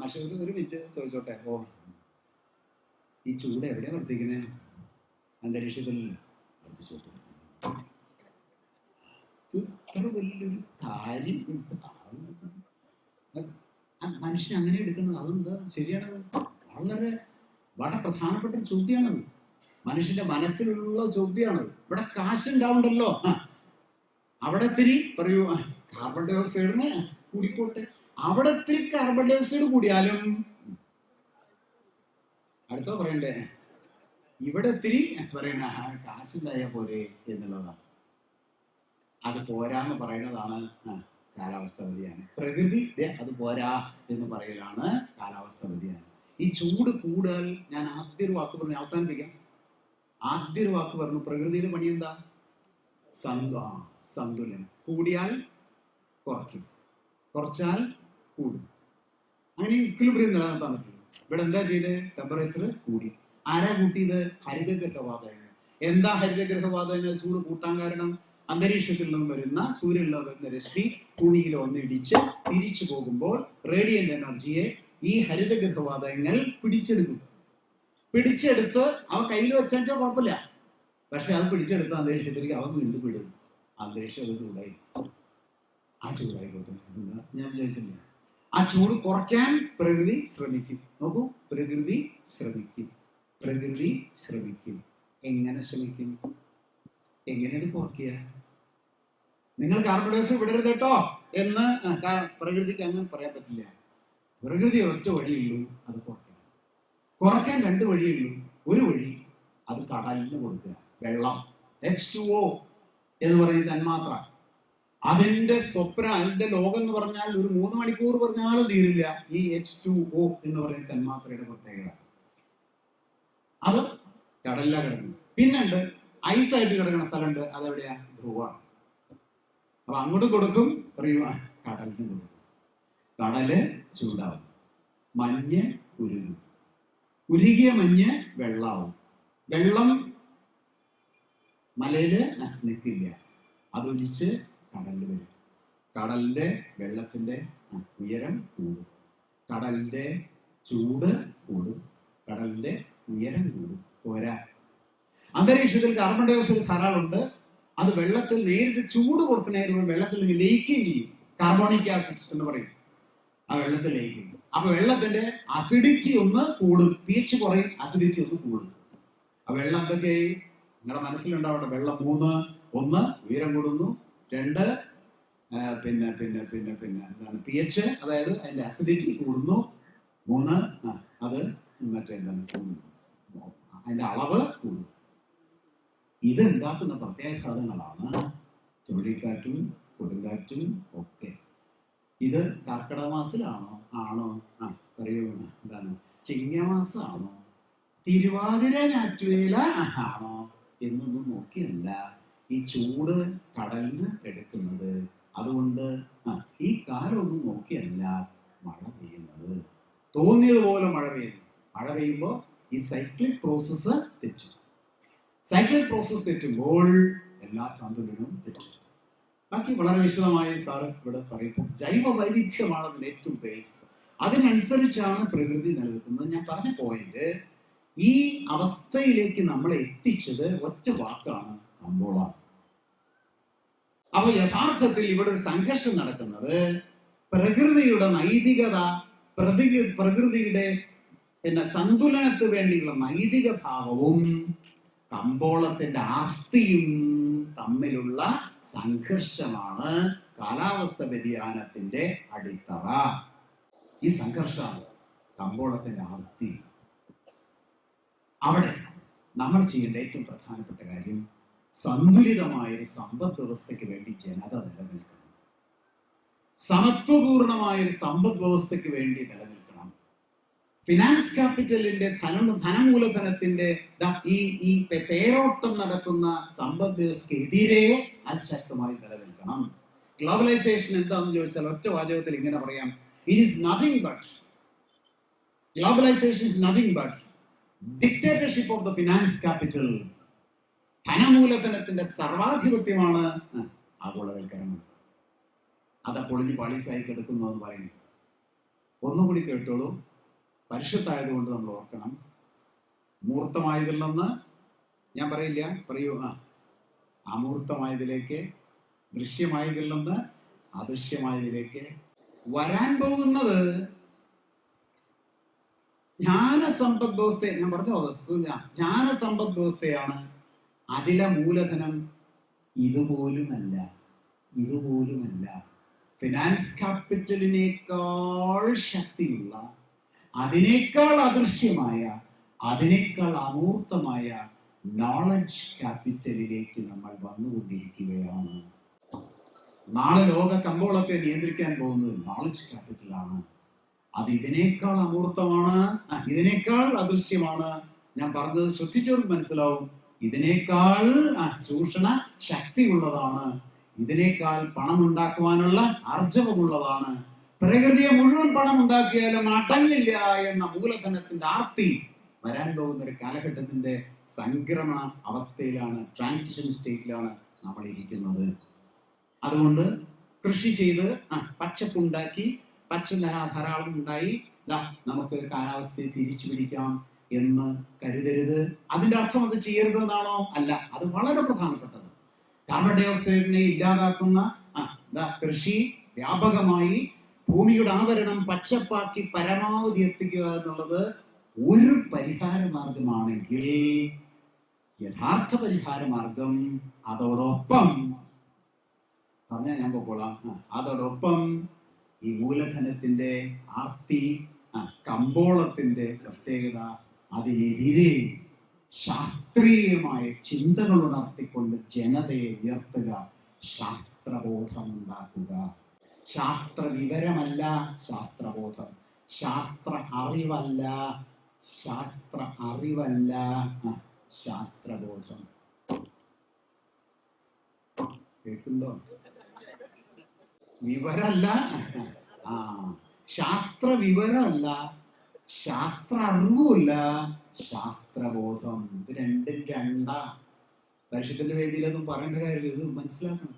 A: പക്ഷെ ഒരു മിനിറ്റ് ചോദിച്ചോട്ടെ, ഈ ചൂട് എവിടെ വർദ്ധിക്കണേ? അന്തരീക്ഷത്തിലല്ലേ വർദ്ധിച്ചോട്ടെ. ഇത്ര വലിയൊരു കാര്യം മനുഷ്യൻ അങ്ങനെ എടുക്കുന്നത്, അതെന്താ ശരിയാണത്? വളരെ പ്രധാനപ്പെട്ട ഒരു ചോദ്യമാണത്. മനുഷ്യന്റെ മനസ്സിലുള്ള ചോദ്യമാണത്. ഇവിടെ കാശുണ്ടാവുണ്ടല്ലോ, അവിടെ ഇത്തിരി പറയൂ കാർബൺ ഡൈ ഓക്സൈഡിന് കൂടിക്കോട്ടെ. അവിടെ ഇത്തിരി കാർബൺ ഡൈ ഓക്സൈഡ് കൂടിയാലും അടുത്ത പറയണ്ടേ, ഇവിടെ ഇത്തിരി പറയണ കാശുണ്ടായാൽ പോരെ എന്നുള്ളതാണ്. അത് പോരാന്ന് പറയുന്നതാണ് കാലാവസ്ഥ വ്യതിയാനം. പ്രകൃതി അത് പോരാ എന്ന് പറയലാണ് കാലാവസ്ഥ വ്യതിയാനം. ഈ ചൂട് കൂടാൽ, ഞാൻ ആദ്യൊരു വാക്ക് പറഞ്ഞു അവസാനിപ്പിക്കാം. ആദ്യൊരു വാക്ക് പറഞ്ഞു, പ്രകൃതിയുടെ പണി എന്താ? സന്തുലനം. കൂടിയാൽ കുറയ്ക്കും, കുറച്ചാൽ കൂടും. അങ്ങനെ ഇക്വിലിബ്രിയം നിലനിർത്താൻ പറ്റില്ല. ഇവിടെ എന്താ ചെയ്ത്? ടെമ്പറേച്ചർ കൂടി. ആരാ കൂട്ടിയത്? ഹരിതഗൃഹവാതകങ്ങൾ. എന്താ ഹരിതഗൃഹവാതകങ്ങൾ ചൂട് കൂട്ടാൻ കാരണം? അന്തരീക്ഷത്തിൽ നിന്നും വരുന്ന, സൂര്യനിൽ നിന്ന് വരുന്ന രശ്മി ഭൂമിയിൽ വന്നിടിച്ച് തിരിച്ചു പോകുമ്പോൾ റേഡിയന്റ് എനർജിയെ ഈ ഹരിതഗൃഹവാതകങ്ങൾ പിടിച്ചെടുത്ത് അവ കയ്യിൽ വെച്ചാൽ കുഴപ്പമില്ല. പക്ഷെ അത് പിടിച്ചെടുത്ത അന്തരീക്ഷത്തിലേക്ക് അവ വീണ്ടും വിടും. അന്തരീക്ഷം അത് ചൂടായി. ആ ചൂടായിക്കോട്ടെ, എന്താ ഞാൻ വിചാരിച്ചില്ല. ആ ചൂട് കുറയ്ക്കാൻ പ്രകൃതി ശ്രമിക്കും. നോക്കൂ, പ്രകൃതി ശ്രമിക്കും. എങ്ങനെ ശ്രമിക്കും? എങ്ങനെ ഇത് കുറയ്ക്കുക? നിങ്ങൾ കാർബൺ ഡൈ ഓക്സൈഡ് വിടരുത് കേട്ടോ എന്ന് പ്രകൃതിക്ക് അങ്ങനെ പറയാൻ പറ്റില്ല. പ്രകൃതി ഒറ്റ വഴിയുള്ളൂ, അത് കുറയ്ക്കാൻ 2 വഴിയുള്ളൂ. ഒരു വഴി അത് കടലിന് കൊടുക്കുക. വെള്ളം, H2O എന്ന് പറയുന്ന തന്മാത്ര. അതിന്റെ ലോകം എന്ന് പറഞ്ഞാൽ ഒരു 3 മണിക്കൂർ പറഞ്ഞാലും തീരില്ല. ഈ H2O എന്ന് പറയുന്ന തന്മാത്രയുടെ പ്രത്യേകത. അത് കടലിലാ കിടക്കുന്നു. പിന്നുണ്ട് ഐസായിട്ട് കിടക്കുന്ന സ്ഥലമുണ്ട്. അതെവിടെയാ? ധ്രുവമാണ്. അപ്പൊ അങ്ങോട്ട് കൊടുക്കും, പറയുക കടലിന് കൊടുക്കും. കടല് ചൂടാവും, മഞ്ഞ് ഉരുകിയ മഞ്ഞ് വെള്ളാവും. വെള്ളം മലയില് നിൽക്കില്ല, അതൊലിച്ച് കടലിൽ വരും. കടലിന്റെ വെള്ളത്തിന്റെ ഉയരം കൂടും, കടലിന്റെ ചൂട് കൂടും, കടലിന്റെ ഉയരം കൂടും. പോരാ, അന്തരീക്ഷത്തിൽ കാർബൺ ഡൈ ഓക്സൈഡ് ധാരാളമുണ്ട്. അത് വെള്ളത്തിൽ നേരിട്ട് ചൂട് കൊടുക്കുന്നതിന് വെള്ളത്തിൽ നിന്ന് ലയിക്കുകയും ചെയ്യും. കാർബോണിക് ആസിഡ് എന്ന് പറയും. ആ വെള്ളത്തിൽ ലയിക്കും. അപ്പൊ വെള്ളത്തിന്റെ അസിഡിറ്റി ഒന്ന് കൂടും, pH കുറയും, അസിഡിറ്റി ഒന്ന് കൂടും. ആ വെള്ളം എന്തൊക്കെ നിങ്ങളുടെ മനസ്സിലുണ്ടാവട്ടെ. വെള്ളം 3, 1 ഉയരം കൂടുന്നു, 2 എന്താണ് pH, അതായത് അതിന്റെ അസിഡിറ്റി കൂടുന്നു, 3 അത് മറ്റെന്താണ് അതിന്റെ അളവ് കൂടും. ഇത് ഉണ്ടാക്കുന്ന പ്രത്യാഘാതങ്ങളാണ് ചുഴലിക്കാറ്റും കൊടുങ്കാറ്റും ഒക്കെ. ഇത് കർക്കിടക മാസത്തിലാണോ? ആണോ? പറയൂ, എന്താണ് ചിങ്ങമാസമാണോ? തിരുവാതിര ഞാറ്റുവേല ആണോ എന്നൊന്നും നോക്കിയല്ല ഈ ചൂട് കടലിന് എടുക്കുന്നത്. അതുകൊണ്ട് ഈ കാലം ഒന്നും നോക്കിയല്ല മഴ പെയ്യുന്നത്. തോന്നിയതുപോലെ മഴ പെയ്യുമ്പോൾ ഈ സൈക്ലിക് പ്രോസസ്സ് തെറ്റും. സൈക്ലിക് പ്രോസസ്സ് തെറ്റുമ്പോൾ എല്ലാ സന്തുലനവും തെറ്റും. ബാക്കി വളരെ വിശദമായി സാറ് ഇവിടെ പറയുമ്പോൾ ജൈവ വൈവിധ്യമാണ് അതിന് ഏറ്റവും ബേസ്. അതിനനുസരിച്ചാണ് പ്രകൃതി നിലനിൽക്കുന്നത്. ഞാൻ പറഞ്ഞ പോയിന്റ്, ഈ അവസ്ഥയിലേക്ക് നമ്മളെ എത്തിച്ചത് ഒറ്റ വാക്കാണ്, കമ്പോള. അപ്പൊ യഥാർത്ഥത്തിൽ ഇവിടെ ഒരു സംഘർഷം നടക്കുന്നത് പ്രകൃതിയുടെ നൈതികത, പ്രകൃതിയുടെ സന്തുലനത്തിന് വേണ്ടിയുള്ള നൈതിക ഭാവവും കമ്പോളത്തിന്റെ ആർത്തിയും തമ്മിലുള്ള സംഘർഷമാണ് കാലാവസ്ഥ വ്യതിയാനത്തിന്റെ അടിത്തറ. ഈ സംഘർഷമാണ് കമ്പോളത്തിന്റെ ആർത്തി. അവിടെ നമ്മൾ ചെയ്യേണ്ട ഏറ്റവും പ്രധാനപ്പെട്ട കാര്യം, സന്തുലിതമായൊരു സമ്പദ് വ്യവസ്ഥയ്ക്ക് വേണ്ടി ജനത നിലനിൽക്കണം. സമത്വപൂർണമായൊരു സമ്പദ് വ്യവസ്ഥയ്ക്ക് വേണ്ടി നിലനിൽക്കണം. ഫിനാൻസ് ക്യാപിറ്റലിന്റെ ധനമൂലധനത്തിന്റെ ഈ തേരോട്ടം നടക്കുന്ന സമ്പദ് വ്യവസ്ഥക്കെതിരെ അതിശക്തമായി നിലനിൽക്കണം. ഗ്ലോബലൈസേഷൻ എന്താണെന്ന് ചോദിച്ചാൽ ഒറ്റ വാചകത്തിൽ ഇങ്ങനെ പറയാം, it is nothing but, globalisation is nothing but dictatorship of the finance capital. ധനമൂലധനത്തിന്റെ സർവാധിപത്യമാണ് ആഗോളവൽക്കരണം. അതപ്പോൾ ഇനി പാളീസായി കിടക്കുന്നു എന്ന് പറയുന്നു. ഒന്നുകൂടി കേട്ടോളൂ. പരിശുദ്ധായതുകൊണ്ട് നമ്മൾ ഓർക്കണം, മൂർത്തമായതിൽ നിന്ന് ഞാൻ പറയില്ല, പറയൂ, അമൂർത്തമായതിലേക്ക്, ദൃശ്യമായതിൽ നിന്ന് അദൃശ്യമായതിലേക്ക് വരാൻ പോകുന്നത് ജ്ഞാനസമ്പദ് വ്യവസ്ഥ. ഞാൻ പറഞ്ഞു, ജ്ഞാനസമ്പദ് വ്യവസ്ഥയാണ്. അതിലെ മൂലധനം ഇതുപോലുമല്ല. ഫിനാൻസ് ക്യാപിറ്റലിനേക്കാൾ ശക്തിയുള്ള, അതിനേക്കാൾ അദൃശ്യമായ, അതിനേക്കാൾ അമൂർത്തമായ നോളജ് ക്യാപിറ്റലിലേക്ക് നമ്മൾ വന്നുകൊണ്ടിരിക്കുകയാണ്. നാളെ ലോക കമ്പോളത്തെ നിയന്ത്രിക്കാൻ പോകുന്നത് നോളജ് ക്യാപിറ്റലാണ്. അത് ഇതിനേക്കാൾ അമൂർത്തമാണ്, ഇതിനേക്കാൾ അദൃശ്യമാണ്. ഞാൻ പറഞ്ഞത് ശ്രദ്ധിച്ചവർക്ക് മനസ്സിലാവും. ഇതിനേക്കാൾ ചൂഷണ ശക്തിയുള്ളതാണ്, ഇതിനേക്കാൾ പണം ഉണ്ടാക്കുവാനുള്ള ആർജവമുള്ളതാണ്. പ്രകൃതിയെ മുഴുവൻ പണം ഉണ്ടാക്കിയാലും അടങ്ങില്ല എന്ന മൂലധനത്തിന്റെ ആർത്തി വരാൻ പോകുന്ന ഒരു കാലഘട്ടത്തിന്റെ സംക്രമണ അവസ്ഥയിലാണ്, ട്രാൻസിഷൻ സ്റ്റേറ്റിലാണ് നമ്മൾ ഇരിക്കുന്നത്. അതുകൊണ്ട് കൃഷി ചെയ്ത് പച്ചപ്പുണ്ടാക്കി, ധാരാളം ഉണ്ടായി, നമുക്ക് കാലാവസ്ഥയെ തിരിച്ചു പിടിക്കാം എന്ന് കരുതരുത്. അതിന്റെ അർത്ഥം അത് ചെയ്യരുത് എന്നാണോ? അല്ല, അത് വളരെ പ്രധാനപ്പെട്ടത്. കാർബൺ ഡൈ ഓക്സൈഡിനെ ഇല്ലാതാക്കുന്ന കൃഷി വ്യാപകമായി ഭൂമിയുടെ ആവരണം പച്ചപ്പാക്കി പരമാവധി എത്തിക്കുക എന്നുള്ളത് ഒരു പരിഹാര മാർഗമാണെങ്കിൽ, യഥാർത്ഥ പരിഹാര മാർഗം അതോടൊപ്പം പറഞ്ഞാൽ ഞാൻ പോക്കോളാം, അതോടൊപ്പം ഈ മൂലധനത്തിന്റെ ആർത്തി, കമ്പോളത്തിന്റെ പ്രത്യേകത, അതിനെതിരെ ശാസ്ത്രീയമായ ചിന്തകൾ ഉണർത്തിക്കൊണ്ട് ജനതയെ ഉയർത്തുക, ശാസ്ത്രബോധം ഉണ്ടാക്കുക. ശാസ്ത്ര വിവരമല്ല ശാസ്ത്രബോധം, ശാസ്ത്ര അറിവല്ല, ശാസ്ത്ര അറിവല്ല, ശാസ്ത്രബോധം. കേൾക്കുന്നുണ്ടോ? വിവരമല്ല, ശാസ്ത്ര വിവരമല്ല, ശാസ്ത്ര അറിവുമല്ല, ശാസ്ത്രബോധം. ഇത് രണ്ടും രണ്ടാ. പരിഷത്തിന്റെ വേദിയിലൊന്നും പറയേണ്ട കാര്യമില്ല, ഇത് മനസ്സിലാക്കണം.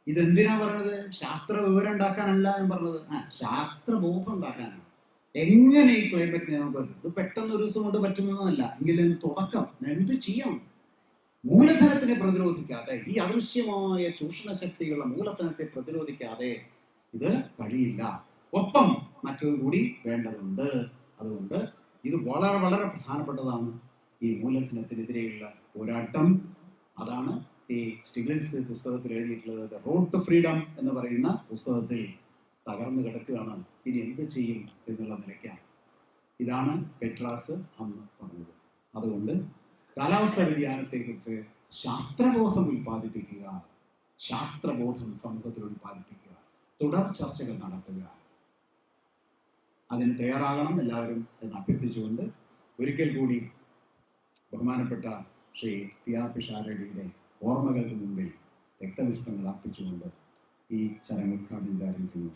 A: ഇതെന്തിനാ പറയണത്? ശാസ്ത്ര വിവരം ഉണ്ടാക്കാനല്ല എന്ന് പറഞ്ഞത്, ശാസ്ത്രബോധം ഉണ്ടാക്കാനാണ്. എങ്ങനെ ഈ ക്ലൈമറ്റിനെ നമുക്ക് ഇത് പെട്ടെന്ന് ഒരു ദിവസം കൊണ്ട് പറ്റുന്നതല്ല, എങ്കിലും തുടക്കം എന്ത് ചെയ്യണം? മൂലധനത്തിനെ പ്രതിരോധിക്കാതെ, ഈ അദൃശ്യമായ ചൂഷണ ശക്തികളുടെ മൂലധനത്തെ പ്രതിരോധിക്കാതെ ഇത് കഴിയില്ല. ഒപ്പം മറ്റൊരു കൂടി വേണ്ടതുണ്ട്. അതുകൊണ്ട് ഇത് വളരെ വളരെ പ്രധാനപ്പെട്ടതാണ്, ഈ മൂലധനത്തിനെതിരെയുള്ള പോരാട്ടം. അതാണ് ഈ സ്റ്റിഗ്ലിറ്റ്സ് പുസ്തകത്തിൽ എഴുതിയിട്ടുള്ളത്. ദ റോഡ് ടു ഫ്രീഡം എന്ന് പറയുന്ന പുസ്തകത്തിൽ തകർന്നു കിടക്കുകയാണ്. ഇനി എന്ത് ചെയ്യും എന്നുള്ള നിലയ്ക്കാണ്. ഇതാണ് പെട്രാസ് അന്ന് പറഞ്ഞത്. അതുകൊണ്ട് കാലാവസ്ഥാ വ്യതിയാനത്തെക്കുറിച്ച് ശാസ്ത്രബോധം ഉൽപ്പാദിപ്പിക്കുക, ശാസ്ത്രബോധം സമൂഹത്തിൽ ഉൽപ്പാദിപ്പിക്കുക, തുടർ ചർച്ചകൾ നടത്തുക. അതിന് തയ്യാറാകണം എല്ലാവരും എന്ന് അഭ്യർത്ഥിച്ചുകൊണ്ട് ഒരിക്കൽ കൂടി ബഹുമാനപ്പെട്ട ശ്രീ പി.ആർ. പിഷാരടിയുടെ ഓർമ്മകൾക്ക് മുമ്പിൽ രക്തപുഷ്പങ്ങൾ അർപ്പിച്ചുകൊണ്ട് ഈ ചടങ്ങ് ഉദ്ഘാടനം ആരംഭിക്കുന്നു.